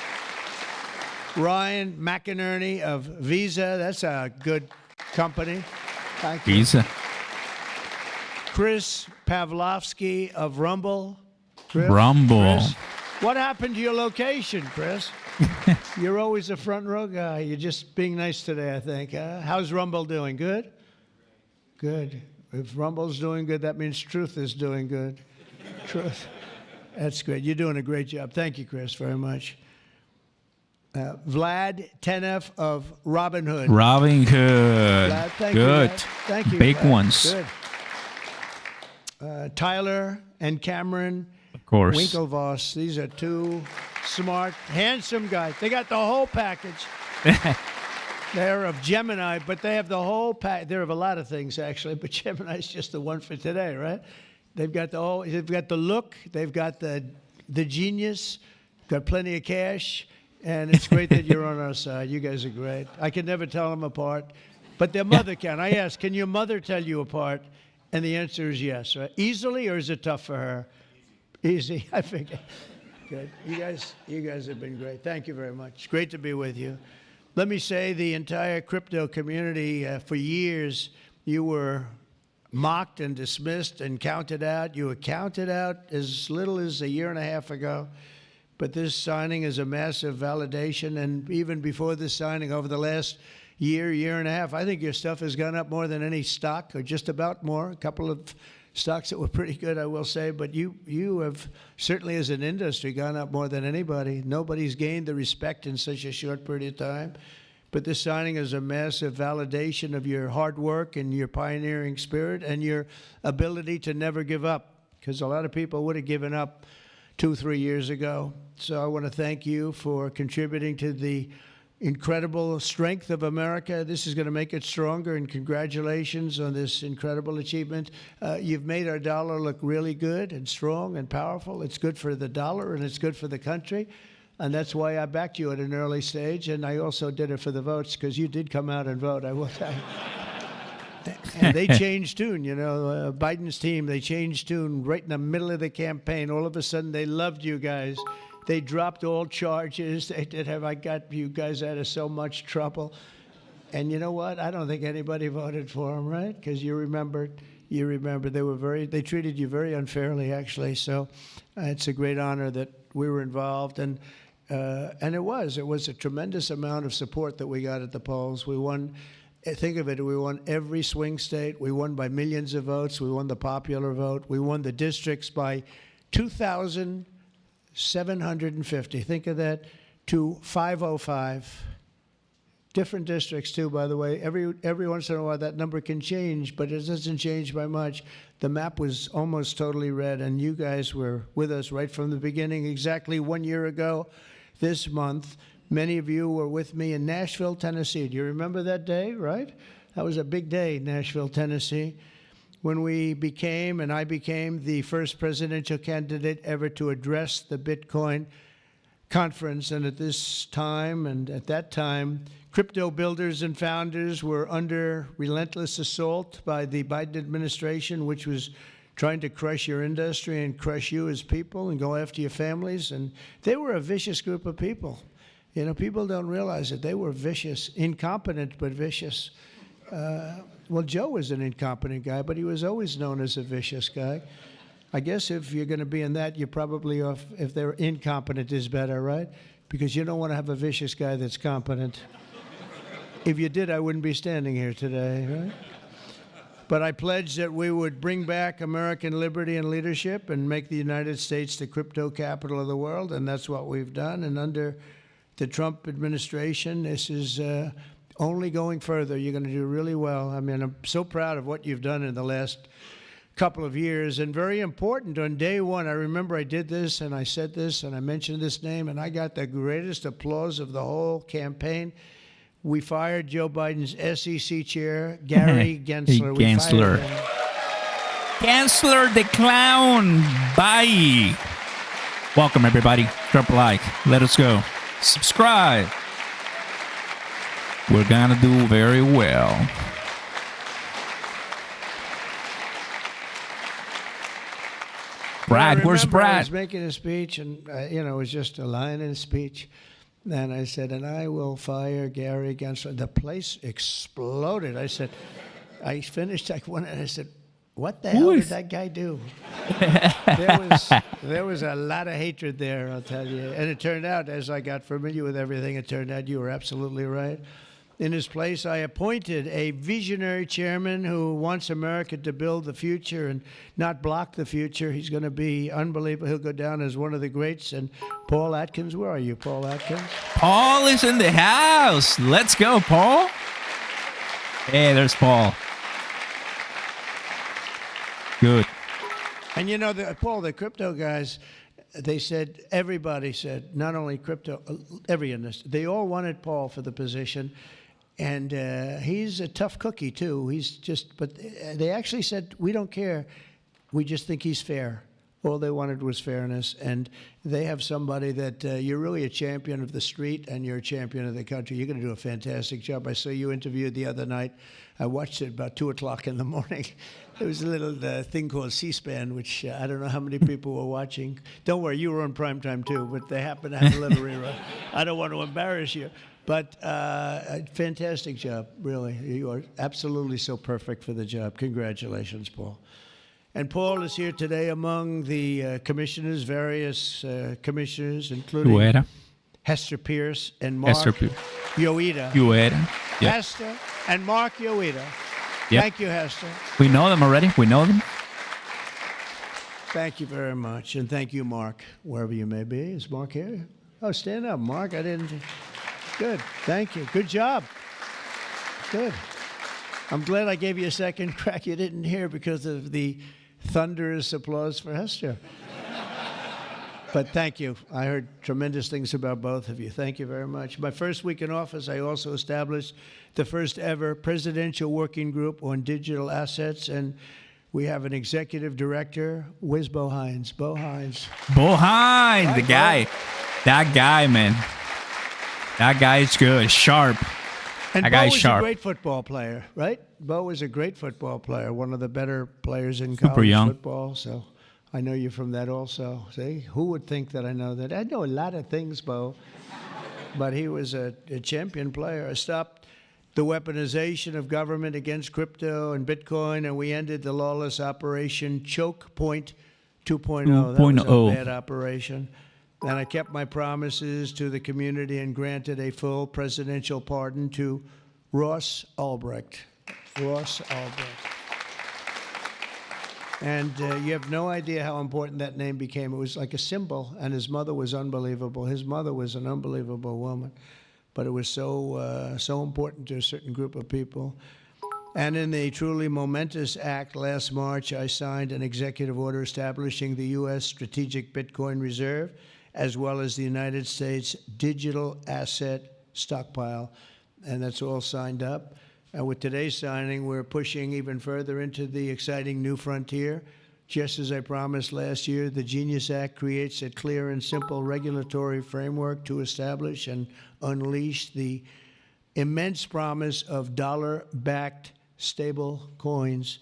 S11: Ryan McInerney of Visa. That's a good company. Thank you.
S1: Visa.
S11: Chris Pavlovsky of Rumble. Chris, what happened to your location, Chris? You're always a front row guy. You're just being nice today, I think. How's Rumble doing? Good? Good. If Rumble's doing good, that means Truth is doing good. Truth. That's great. You're doing a great job. Thank you, Chris, very much. Vlad Tenev of Robinhood.
S1: Vlad,
S11: thank
S1: good.
S11: You, thank you.
S1: Big
S11: Vlad.
S1: ones.
S11: Good. Tyler and Cameron.
S1: Of course.
S11: Winklevoss. These are two smart, handsome guys. They got the whole package. They're of Gemini, but they have the whole pack. They're of a lot of things, actually, but Gemini's just the one for today, right? They've got they've got the look, they've got the genius, got plenty of cash, and it's great that you're on our side. You guys are great. I can never tell them apart, but their mother can. I asked, can your mother tell you apart? And the answer is yes, right? Easily, or is it tough for her? Easy, I figure. Good. You guys have been great. Thank you very much. Great to be with you. Let me say the entire crypto community, for years, you were mocked and dismissed and counted out. You were counted out as little as a year and a half ago. But this signing is a massive validation. And even before this signing, over the last year and a half, I think your stuff has gone up more than any stock, or just about more. A couple of stocks that were pretty good, I will say. But you have certainly, as an industry, gone up more than anybody. Nobody's gained the respect in such a short period of time. But this signing is a massive validation of your hard work and your pioneering spirit and your ability to never give up, because a lot of people would have given up 2-3 years ago. So I want to thank you for contributing to the incredible strength of America. This is going to make it stronger, and congratulations on this incredible achievement. You've made our dollar look really good and strong and powerful. It's good for the dollar, and it's good for the country. And that's why I backed you at an early stage, and I also did it for the votes, because you did come out and vote, I will tell you. And they changed tune, you know, Biden's team, they changed tune right in the middle of the campaign. All of a sudden, they loved you guys. They dropped all charges. They did have, I got you guys out of so much trouble. And you know what? I don't think anybody voted for them, right? Because you remember they treated you very unfairly, actually. So it's a great honor that we were involved. And it was a tremendous amount of support that we got at the polls. We won, think of it, we won every swing state. We won by millions of votes. We won the popular vote. We won the districts by 2,750. Think of that, to 505. Different districts, too, by the way. Every once in a while, that number can change, but it doesn't change by much. The map was almost totally red, and you guys were with us right from the beginning. Exactly 1 year ago this month, many of you were with me in Nashville, Tennessee. Do you remember that day, right? That was a big day, Nashville, Tennessee, when we became, and I became, the first presidential candidate ever to address the Bitcoin conference. And at this time, and at that time, crypto builders and founders were under relentless assault by the Biden administration, which was trying to crush your industry and crush you as people and go after your families. And they were a vicious group of people. You know, people don't realize it. They were vicious, incompetent, but vicious. Well, Joe was an incompetent guy, but he was always known as a vicious guy. I guess if you're going to be in that, you're probably off. If they're incompetent is better, right? Because you don't want to have a vicious guy that's competent. If you did, I wouldn't be standing here today, right? But I pledged that we would bring back American liberty and leadership and make the United States the crypto capital of the world, and that's what we've done. And under the Trump administration, this is only going further. You're going to do really well. I mean, I'm so proud of what you've done in the last couple of years. And very important, on day one, I remember I did this and I said this and I mentioned this name, and I got the greatest applause of the whole campaign. We fired Joe Biden's SEC chair, Gary Gensler.
S1: Gensler. Gensler the clown. Bye. Welcome, everybody. Drop a like. Let us go. Subscribe. We're gonna do very well. Brad, where's Brad?
S11: I was making a speech, and it was just a line in a speech. And I said, and I will fire Gary Gensler. The place exploded. I said, I finished like one, and I said, what the hell did that guy do? There was a lot of hatred there, I'll tell you. And it turned out, as I got familiar with everything, it turned out you were absolutely right. In his place, I appointed a visionary chairman who wants America to build the future and not block the future. He's going to be unbelievable. He'll go down as one of the greats. And Paul Atkins, where are you, Paul Atkins?
S1: Paul is in the house. Let's go, Paul. Hey, there's Paul. Good.
S11: And you know, Paul, the crypto guys, they said, everybody said, not only crypto, every industry, they all wanted Paul for the position. And he's a tough cookie, too. But they actually said, we don't care. We just think he's fair. All they wanted was fairness. And they have somebody that you're really a champion of the street and you're a champion of the country. You're going to do a fantastic job. I saw you interviewed the other night. I watched it about 2 o'clock in the morning. There was a little thing called C-SPAN, which I don't know how many people were watching. Don't worry, you were on primetime too, but they happened to have a little rerun. I don't want to embarrass you. But fantastic job, really. You are absolutely so perfect for the job. Congratulations, Paul. And Paul is here today among the commissioners, various commissioners, including Hester Pierce and Mark Yoida.
S1: Yep.
S11: Hester and Mark Yoida.
S1: Yep.
S11: Thank you, Hester.
S1: We know them already. We know them.
S11: Thank you very much. And thank you, Mark, wherever you may be. Is Mark here? Oh, stand up, Mark. I didn't. Good. Thank you. Good job. Good. I'm glad I gave you a second crack you didn't hear because of the thunderous applause for Hester. But thank you. I heard tremendous things about both of you. Thank you very much. My first week in office, I also established the first ever presidential working group on digital assets, and we have an executive director. Where's Bo Hines? Bo Hines.
S1: Bo Hines, the guy. That guy, man. That guy is good. Sharp.
S11: And
S1: that
S11: Bo
S1: guy is
S11: was
S1: sharp.
S11: a great football player, right? Bo was a great football player, one of the better players in college football. So I know you from that also. See, who would think that I know that? I know a lot of things, Bo. But he was a champion player. I stopped the weaponization of government against crypto and Bitcoin, and we ended the lawless operation Choke Point 2.0. That was a bad operation. And I kept my promises to the community and granted a full presidential pardon to Ross Ulbricht. Ross Ulbricht. And you have no idea how important that name became. It was like a symbol, and his mother was unbelievable. His mother was an unbelievable woman, but it was so important to a certain group of people. And in the truly momentous act last March, I signed an executive order establishing the U.S. Strategic Bitcoin Reserve, as well as the United States Digital Asset Stockpile. And that's all signed up. And with today's signing, we're pushing even further into the exciting new frontier. Just as I promised last year, the Genius Act creates a clear and simple regulatory framework to establish and unleash the immense promise of dollar-backed stable coins.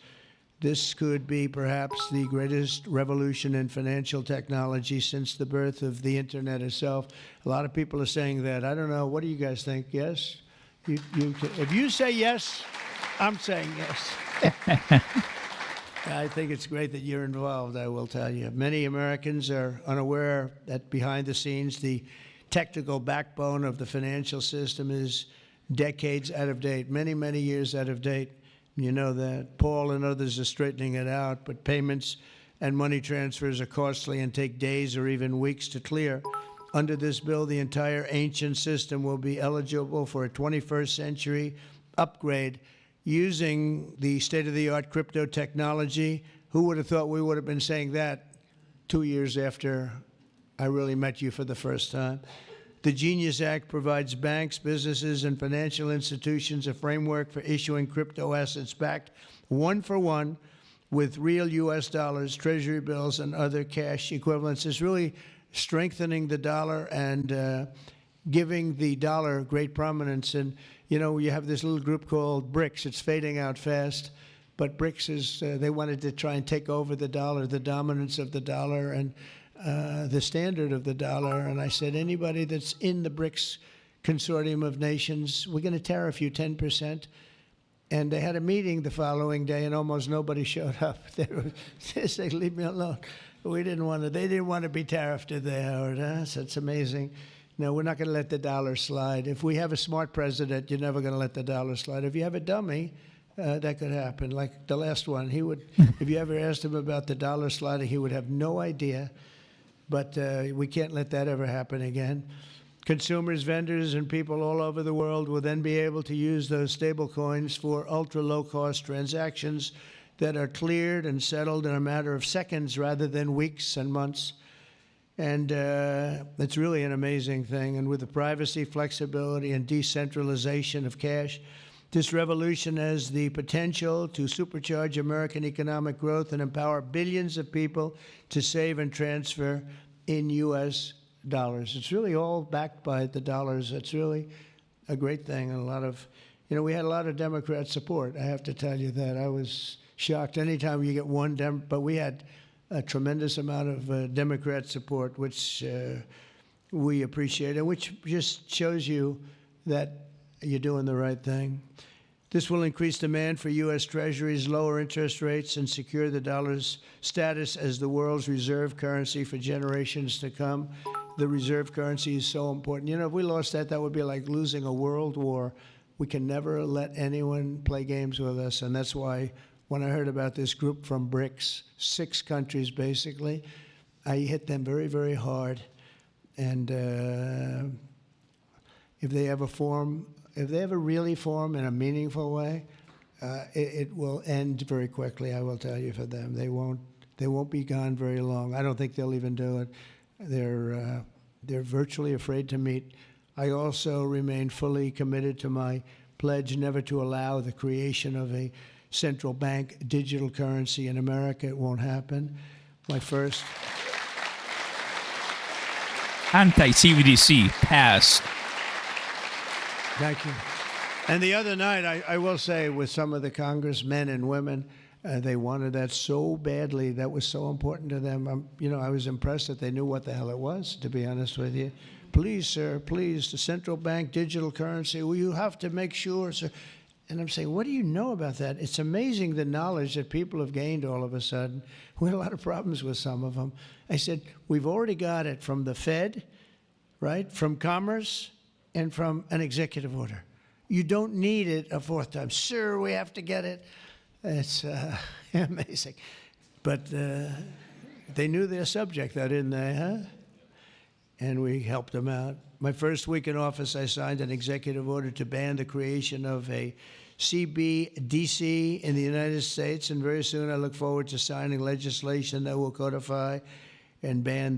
S11: This could be perhaps the greatest revolution in financial technology since the birth of the internet itself. A lot of people are saying that. I don't know. What do you guys think? Yes? If you say yes, I'm saying yes. I think it's great that you're involved, I will tell you. Many Americans are unaware that behind the scenes, the technical backbone of the financial system is decades out of date, many, many years out of date. You know that. Paul and others are straightening it out, but payments and money transfers are costly and take days or even weeks to clear. Under this bill, the entire ancient system will be eligible for a 21st century upgrade using the state-of-the-art crypto technology. Who would have thought we would have been saying that 2 years after I really met you for the first time? The Genius Act provides banks, businesses, and financial institutions a framework for issuing crypto assets backed one-for-one with real U.S. dollars, treasury bills, and other cash equivalents. It's really strengthening the dollar and giving the dollar great prominence. And, you know, you have this little group called BRICS. It's fading out fast. But BRICS is, they wanted to try and take over the dollar, the dominance of the dollar, and the standard of the dollar. And I said, anybody that's in the BRICS consortium of nations, we're going to tariff you 10%. And they had a meeting the following day, and almost nobody showed up. They said, leave me alone. We didn't want to. They didn't want to be tariffed, did they, Howard? Huh? So it's amazing. No, we're not going to let the dollar slide. If we have a smart president, you're never going to let the dollar slide. If you have a dummy, that could happen. Like the last one, he would. If you ever asked him about the dollar sliding, he would have no idea. But we can't let that ever happen again. Consumers, vendors, and people all over the world will then be able to use those stable coins for ultra-low-cost transactions that are cleared and settled in a matter of seconds rather than weeks and months. And it's really an amazing thing. And with the privacy, flexibility, and decentralization of cash, this revolution has the potential to supercharge American economic growth and empower billions of people to save and transfer in U.S. dollars. It's really all backed by the dollars. It's really a great thing. And a lot of, you know, we had a lot of Democrat support. I have to tell you that. I was shocked anytime you get one but we had a tremendous amount of Democrat support, which we appreciate, and which just shows you that you're doing the right thing. This will increase demand for U.S. Treasuries, lower interest rates, and secure the dollar's status as the world's reserve currency for generations to come. The reserve currency is so important. You know, if we lost that, that would be like losing a world war. We can never let anyone play games with us, and that's why when I heard about this group from BRICS, 6 countries basically, I hit them very, very hard. And if they ever really form in a meaningful way, it will end very quickly, I will tell you, for them. They won't be gone very long. I don't think they'll even do it. They're virtually afraid to meet. I also remain fully committed to my pledge never to allow the creation of a central bank digital currency in America. It won't happen. My first
S1: anti-CBDC passed.
S11: Thank you. And the other night, I will say, with some of the congressmen and women, they wanted that so badly. That was so important to them. You know, I was impressed that they knew what the hell it was, to be honest with you. Please, sir, please, the central bank digital currency. Well, you have to make sure, sir. And I'm saying, what do you know about that? It's amazing the knowledge that people have gained all of a sudden. We had a lot of problems with some of them. I said, we've already got it from the Fed, right, from Commerce, and from an executive order. You don't need it a fourth time. Sir, we have to get it. It's amazing. But they knew their subject, though, didn't they, huh? And we helped them out. My first week in office, I signed an executive order to ban the creation of a CBDC in the United States, and very soon I look forward to signing legislation that will codify and ban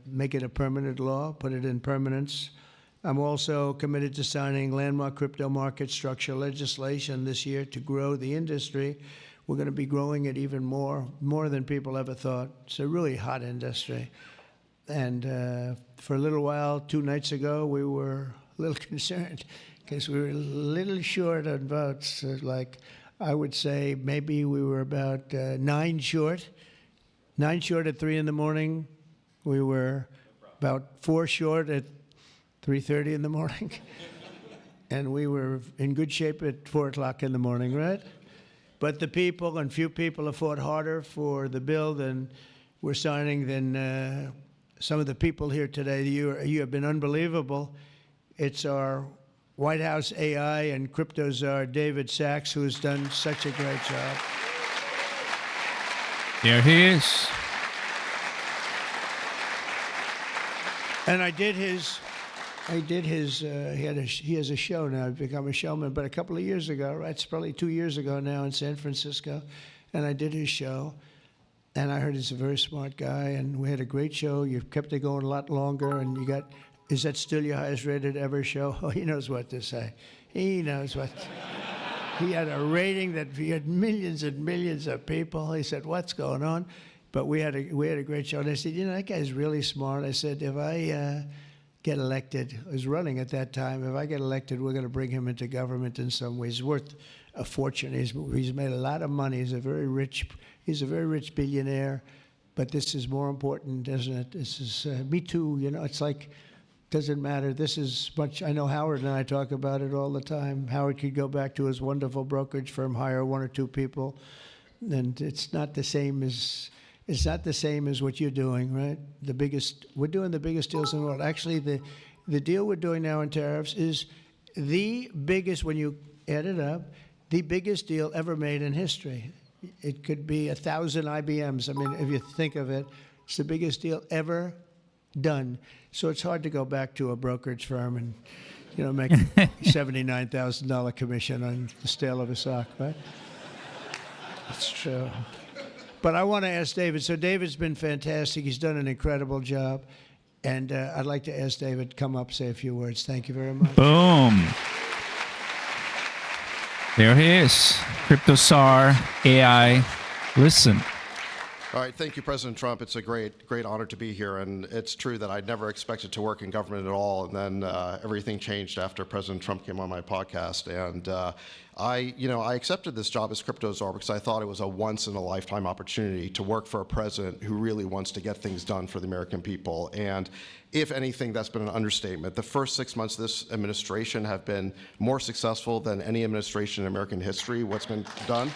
S11: make it a permanent law, put it in permanence. I'm also committed to signing landmark crypto market structure legislation this year to grow the industry. We're going to be growing it even more than people ever thought. It's a really hot industry. And for a little while, 2 nights ago, we were a little concerned because we were a little short on votes. Like, I would say maybe we were about 9 short. 9 short at 3 in the morning. We were about 4 short at 3:30 in the morning. And we were in good shape at 4 o'clock in the morning, right? But the people, and few people, have fought harder for the bill than we're signing than some of the people here today. You have been unbelievable. It's our White House AI and crypto czar, David Sachs, who's done such a great job.
S1: There he is.
S11: And he has a show now. I've become a showman, but a couple of years ago, right? It's probably 2 years ago now in San Francisco, and I did his show, and I heard he's a very smart guy, and we had a great show. You kept it going a lot longer, and you got, is that still your highest rated ever show? Oh, he knows what to say. He knows what. He had a rating that he had millions and millions of people. He said, "What's going on?" But we had a great show, and I said, that guy's really smart. I said, if I get elected, I was running at that time, if I get elected, we're going to bring him into government in some ways. He's worth a fortune. He's made a lot of money. He's a very rich billionaire. But this is more important, isn't it? This is, me too, it's like, doesn't matter. This is much, I know Howard and I talk about it all the time. Howard could go back to his wonderful brokerage firm, hire 1 or 2 people, and it's not the same as what you're doing, right? We're doing the biggest deals in the world. Actually, the deal we're doing now in tariffs is the biggest, when you add it up, the biggest deal ever made in history. It could be 1,000 IBMs. I mean, if you think of it, it's the biggest deal ever done. So it's hard to go back to a brokerage firm and, make $79,000 commission on the sale of a stock, right? It's true. But I want to ask David. So David's been fantastic. He's done an incredible job. And I'd like to ask David to come up, say a few words. Thank you very much.
S1: Boom. There he is. Crypto czar, AI. Listen.
S15: All right. Thank you, President Trump. It's a great honor to be here. And it's true that I never expected to work in government at all. And then everything changed after President Trump came on my podcast. And I accepted this job as crypto czar because I thought it was a once-in-a-lifetime opportunity to work for a president who really wants to get things done for the American people. And if anything, that's been an understatement. The first 6 months of this administration have been more successful than any administration in American history. What's been done?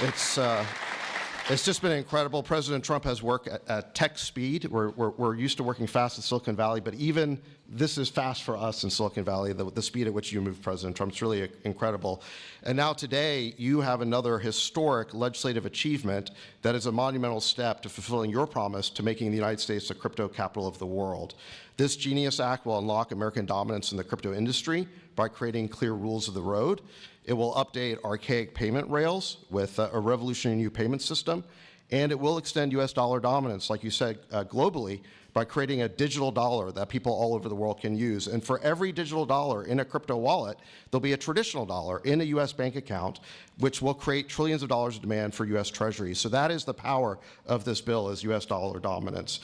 S15: It's just been incredible. President Trump has worked at tech speed. We're used to working fast in Silicon Valley, but even this is fast for us in Silicon Valley, the speed at which you move, President Trump. It's really incredible. And now today, you have another historic legislative achievement that is a monumental step to fulfilling your promise to making the United States the crypto capital of the world. This Genius Act will unlock American dominance in the crypto industry by creating clear rules of the road. It will update archaic payment rails with a revolutionary new payment system, and it will extend U.S. dollar dominance, like you said, globally, by creating a digital dollar that people all over the world can use. And for every digital dollar in a crypto wallet, there'll be a traditional dollar in a U.S. bank account, which will create trillions of dollars of demand for U.S. Treasuries. So that is the power of this bill, is U.S. dollar dominance.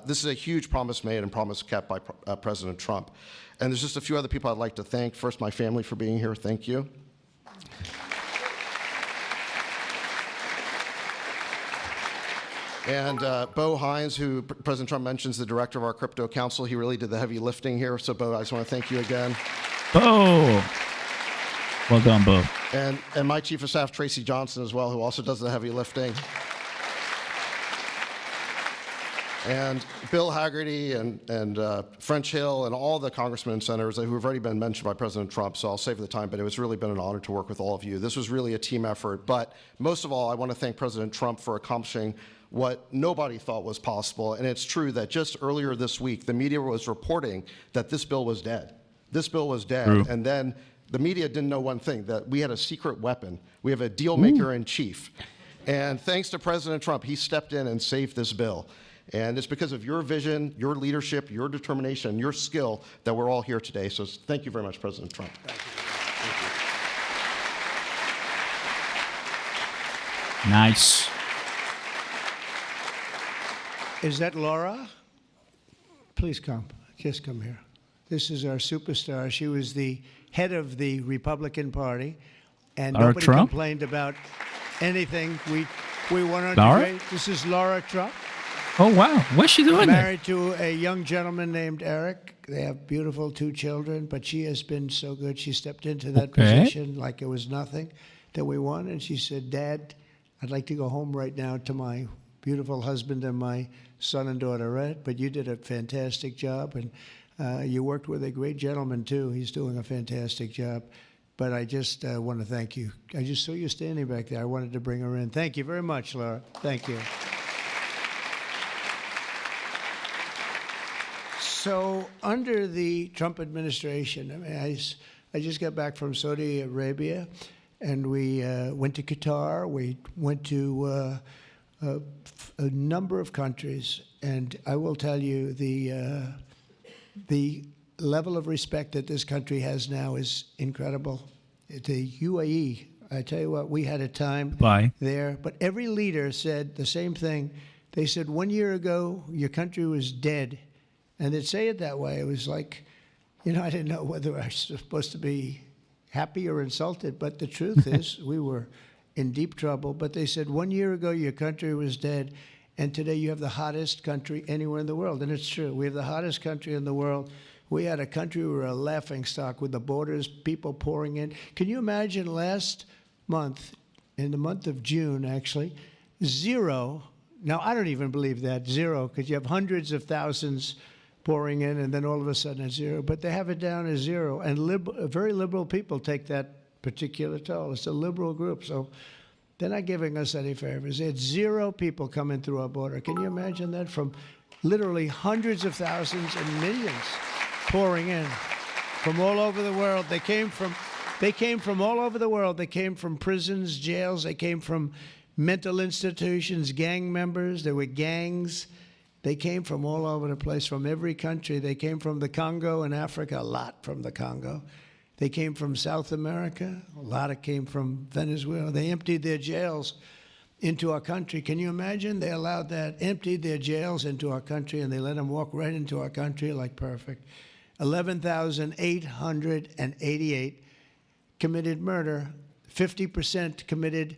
S15: This is a huge promise made and promise kept by President Trump. And there's just a few other people I'd like to thank. First, my family for being here. Thank you. And Bo Hines, who President Trump mentions, the director of our crypto council, he really did the heavy lifting here. So, Bo, I just want to thank you again.
S1: Bo. Well done, Bo.
S15: And my chief of staff, Tracy Johnson, as well, who also does the heavy lifting. And Bill Haggerty and French Hill and all the congressmen and senators who have already been mentioned by President Trump, so I'll save the time, but it's really been an honor to work with all of you. This was really a team effort, but most of all, I want to thank President Trump for accomplishing what nobody thought was possible, and it's true that just earlier this week, the media was reporting that this bill was dead. This bill was dead,
S1: True.
S15: And then the media didn't know one thing, that we had a secret weapon. We have a deal maker in chief. And thanks to President Trump, he stepped in and saved this bill. And it's because of your vision, your leadership, your determination, your skill that we're all here today. So thank you very much, President Trump. Thank you.
S1: Nice.
S11: Is that Laura? Please come. Just come here. This is our superstar. She was the head of the Republican Party, and
S1: Laura
S11: nobody
S1: Trump?
S11: complained about anything. We went on
S1: Laura?
S11: great. This is Laura Trump.
S1: Oh, wow. What's she doing there?
S11: Married to a young gentleman named Eric. They have beautiful 2 children, but she has been so good. She stepped into that position like it was nothing that we won, and she said, Dad, I'd like to go home right now to my beautiful husband and my son and daughter, right? But you did a fantastic job, and you worked with a great gentleman, too. He's doing a fantastic job. But I just want to thank you. I just saw you standing back there. I wanted to bring her in. Thank you very much, Laura. Thank you. So under the Trump administration, I mean, I just got back from Saudi Arabia, and we went to Qatar. We went to a number of countries, and I will tell you the level of respect that this country has now is incredible. The UAE, I tell you what, we had a time there, but every leader said the same thing. They said 1 year ago, your country was dead. And they'd say it that way. It was like, I didn't know whether I was supposed to be happy or insulted, but the truth is we were in deep trouble. But they said 1 year ago, your country was dead, and today you have the hottest country anywhere in the world. And it's true. We have the hottest country in the world. We had a country we were a laughingstock with the borders, people pouring in. Can you imagine last month, in the month of June, actually, 0. Now, I don't even believe that, 0, because you have hundreds of thousands pouring in, and then all of a sudden it's 0. But they have it down as 0. And very liberal people take that particular toll. It's a liberal group. So they're not giving us any favors. It's 0 people coming through our border. Can you imagine that? From literally hundreds of thousands and millions pouring in from all over the world. They came from all over the world. They came from prisons, jails. They came from mental institutions, gang members. There were gangs. They came from all over the place, from every country. They came from the Congo in Africa, a lot from the Congo. They came from South America. A lot came from Venezuela. They emptied their jails into our country. Can you imagine? They allowed that, emptied their jails into our country, and they let them walk right into our country like perfect. 11,888 committed murder. 50% committed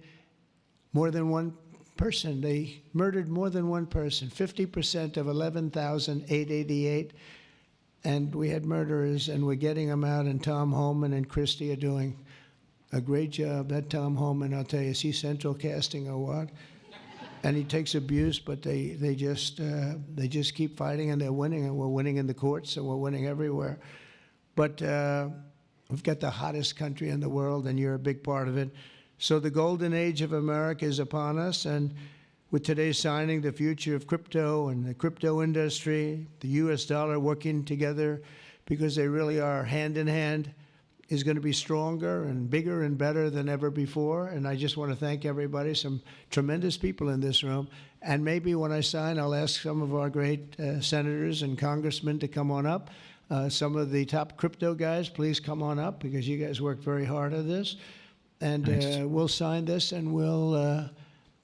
S11: more than one person. They murdered more than one person. 50% of 11,888. And we had murderers, and we're getting them out, and Tom Homan and Christie are doing a great job. That Tom Homan, I'll tell you, is he central casting or what? And he takes abuse, but they just keep fighting, and they're winning, and we're winning in the courts, and we're winning everywhere. But we've got the hottest country in the world, and you're a big part of it. So the golden age of America is upon us, and with today's signing, the future of crypto and the crypto industry, the U.S. dollar working together, because they really are hand in hand, is going to be stronger and bigger and better than ever before. And I just want to thank everybody, some tremendous people in this room. And maybe when I sign, I'll ask some of our great senators and congressmen to come on up. Some of the top crypto guys, please come on up, because you guys worked very hard at this. And we'll sign this, and we'll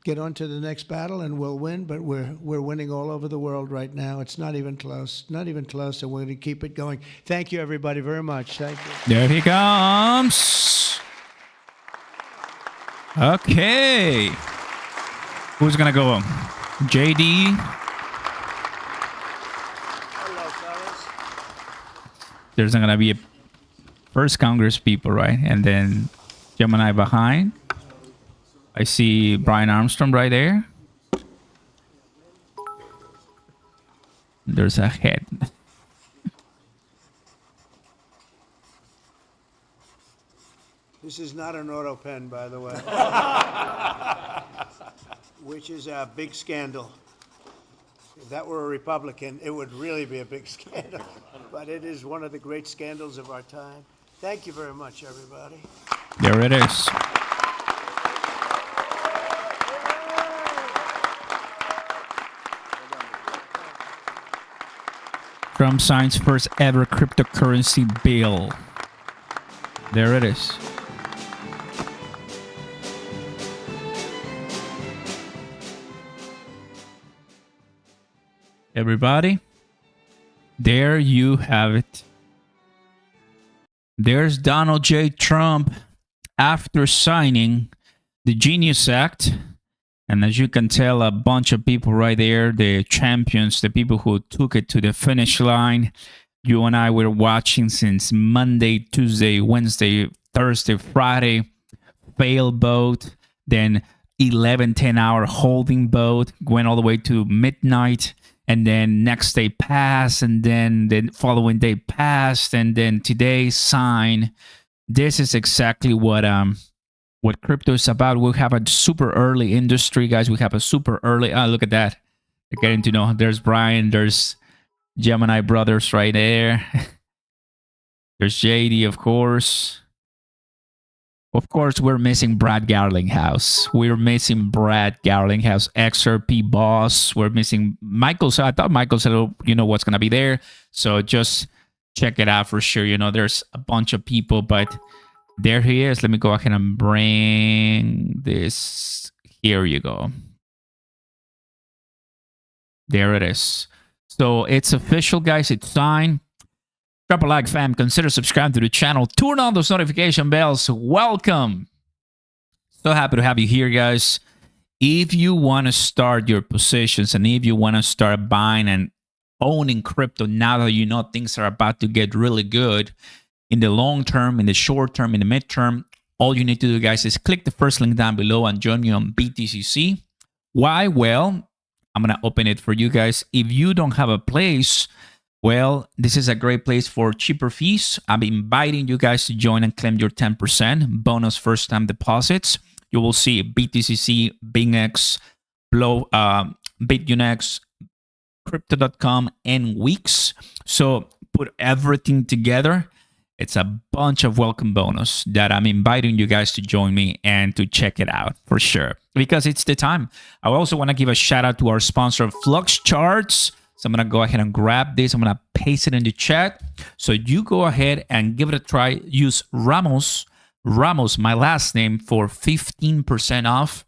S11: get on to the next battle, and we'll win. But we're winning all over the world right now. It's not even close, and we're going to keep it going. Thank you, everybody, very much. Thank you.
S1: There he comes. Okay. Who's going to go? JD.
S11: Hello, fellas.
S1: There's going to be a first Congress people, right? And then Gemini behind. I see Brian Armstrong right there. There's a head.
S11: This is not an auto pen, by the way, which is a big scandal. If that were a Republican, it would really be a big scandal. But it is one of the great scandals of our time. Thank you very much, everybody.
S1: There it is. Trump signs first ever cryptocurrency bill. There it is. Everybody, there you have it. There's Donald J. Trump after signing the Genius Act. And as you can tell, a bunch of people right there, the champions, the people who took it to the finish line. You and I were watching since Monday, Tuesday, Wednesday, Thursday, Friday, fail boat, then 10-hour holding boat, went all the way to midnight. And then next day passed, and then the following day passed, and then today sign. This is exactly what crypto is about. We have a super early industry, guys. We have a super early. Look at that. They're getting to know. There's Brian. There's Gemini Brothers right there. There's JD, of course. Of course, we're missing Brad Garlinghouse. We're missing Brad Garlinghouse, XRP boss. We're missing Michael. So I thought Michael said, oh, you know what's going to be there. So just check it out for sure. You know, there's a bunch of people, but there he is. Let me go ahead and bring this. Here you go. There it is. So it's official, guys. It's signed. Drop a like, fam. Consider subscribing to the channel. Turn on those notification bells. Welcome. So happy to have you here, guys. If you want to start your positions and if you want to start buying and owning crypto now that you know things are about to get really good in the long term, in the short term, in the midterm, all you need to do, guys, is click the first link down below and join me on BTCC. Why? Well, I'm going to open it for you guys. If you don't have a place, well, this is a great place for cheaper fees. I'm inviting you guys to join and claim your 10% bonus first-time deposits. You will see BTCC, BingX, Bitunix, Crypto.com, and Weeks. So put everything together. It's a bunch of welcome bonus that I'm inviting you guys to join me and to check it out for sure, because it's the time. I also want to give a shout out to our sponsor, Flux Charts. So I'm going to go ahead and grab this. I'm going to paste it in the chat. So you go ahead and give it a try. Use Ramos, my last name, for 15% off.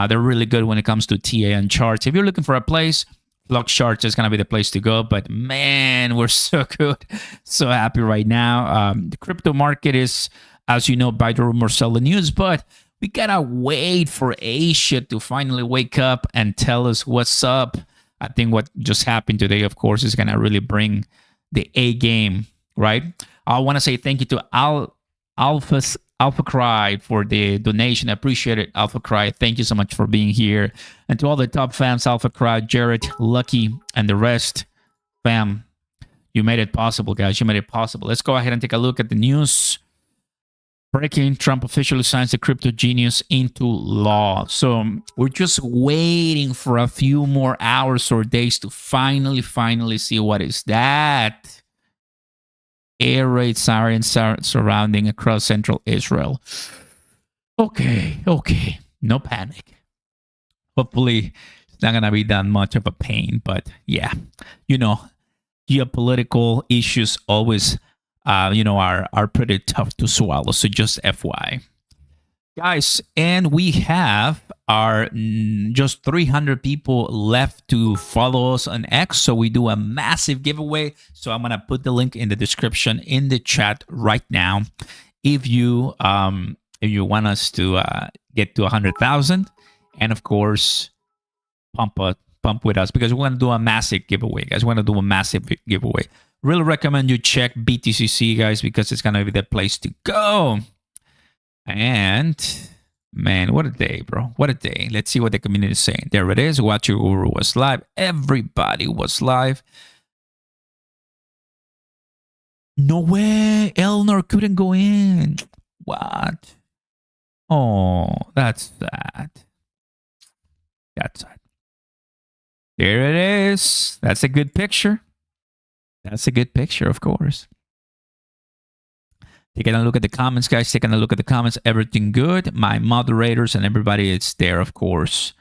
S1: They're really good when it comes to TA and charts. If you're looking for a place, Flux Charts is going to be the place to go. But man, we're so good. So happy right now. The crypto market is, as you know, buy the rumor, sell the news. But we got to wait for Asia to finally wake up and tell us what's up. I think what just happened today, of course, is going to really bring the A game, right? I want to say thank you to Alpha Cry for the donation. I appreciate it, Alpha Cry. Thank you so much for being here. And to all the top fans, Alpha Cry, Jared, Lucky, and the rest, fam, you made it possible, guys. You made it possible. Let's go ahead and take a look at the news. Breaking, Trump officially signs the crypto genius into law. So we're just waiting for a few more hours or days to finally see what is that. Air raid sirens surrounding across central Israel. Okay. No panic. Hopefully it's not going to be that much of a pain. But yeah, you know, geopolitical issues always are pretty tough to swallow. So just FYI. Guys, and we have our just 300 people left to follow us on X. So we do a massive giveaway. So I'm going to put the link in the description in the chat right now. If you want us to get to 100,000, and of course, pump with us, because we want to do a massive giveaway, guys. We want to do a massive giveaway. Really recommend you check BTCC, guys, because it's going to be the place to go. And man, what a day, bro. What a day. Let's see what the community is saying. There it is. Watch Your Guru was live. Everybody was live. No way. Eleanor couldn't go in. What? Oh, that's sad. That's sad. There it is. That's a good picture. That's a good picture, of course. Taking a look at the comments, guys. Taking a look at the comments. Everything good. My moderators and everybody is there, of course.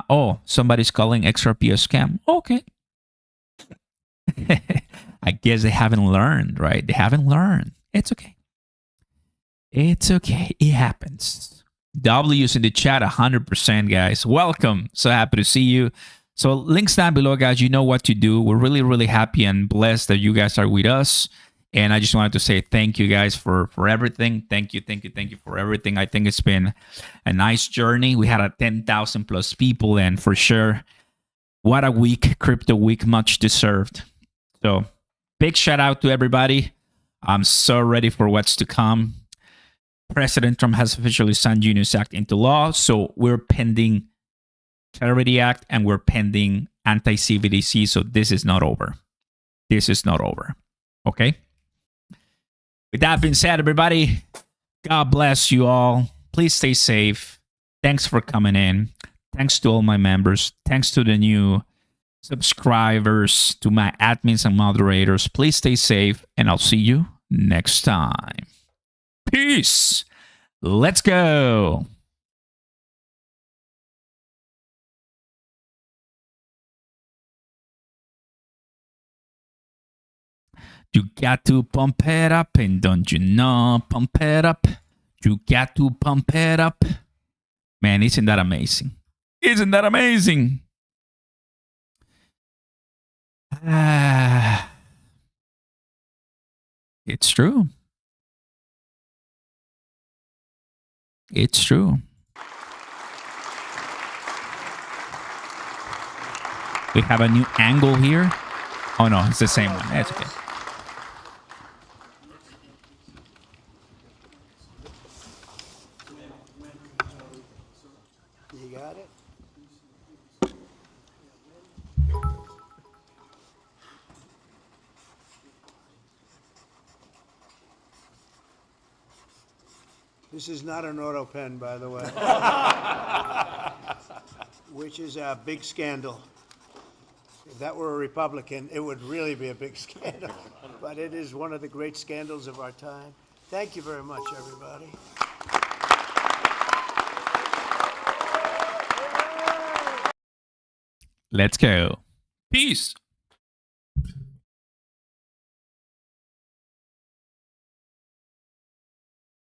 S1: Oh, somebody's calling XRP a scam. Okay. guess they haven't learned, right? They haven't learned. It's okay. It's okay. It happens. W's in the chat, 100%, guys. Welcome. So happy to see you. So links down below, guys. You know what to do. We're really, really happy and blessed that you guys are with us. And I just wanted to say thank you, guys, for everything. Thank you for everything. I think it's been a nice journey. We had a 10,000 plus people, and for sure, what a week, crypto week, much deserved. So big shout out to everybody. I'm so ready for what's to come. President Trump has officially signed Genius Act into law. So we're pending Clarity Act and we're pending anti-CBDC. So this is not over. This is not over. Okay? With that being said, everybody, God bless you all. Please stay safe. Thanks for coming in. Thanks to all my members. Thanks to the new subscribers, to my admins and moderators. Please stay safe, and I'll see you next time. Peace. Let's go. You got to pump it up, and don't you know, pump it up. You got to pump it up. Man, isn't that amazing? Isn't that amazing? It's true. It's true. We have a new angle here. Oh no, it's the same one. That's okay.
S11: You got it? This is not an auto pen, by the way, which is a big scandal. If that were a Republican, it would really be a big scandal. But it is one of the great scandals of our time. Thank you very much, everybody.
S1: Let's go. Peace.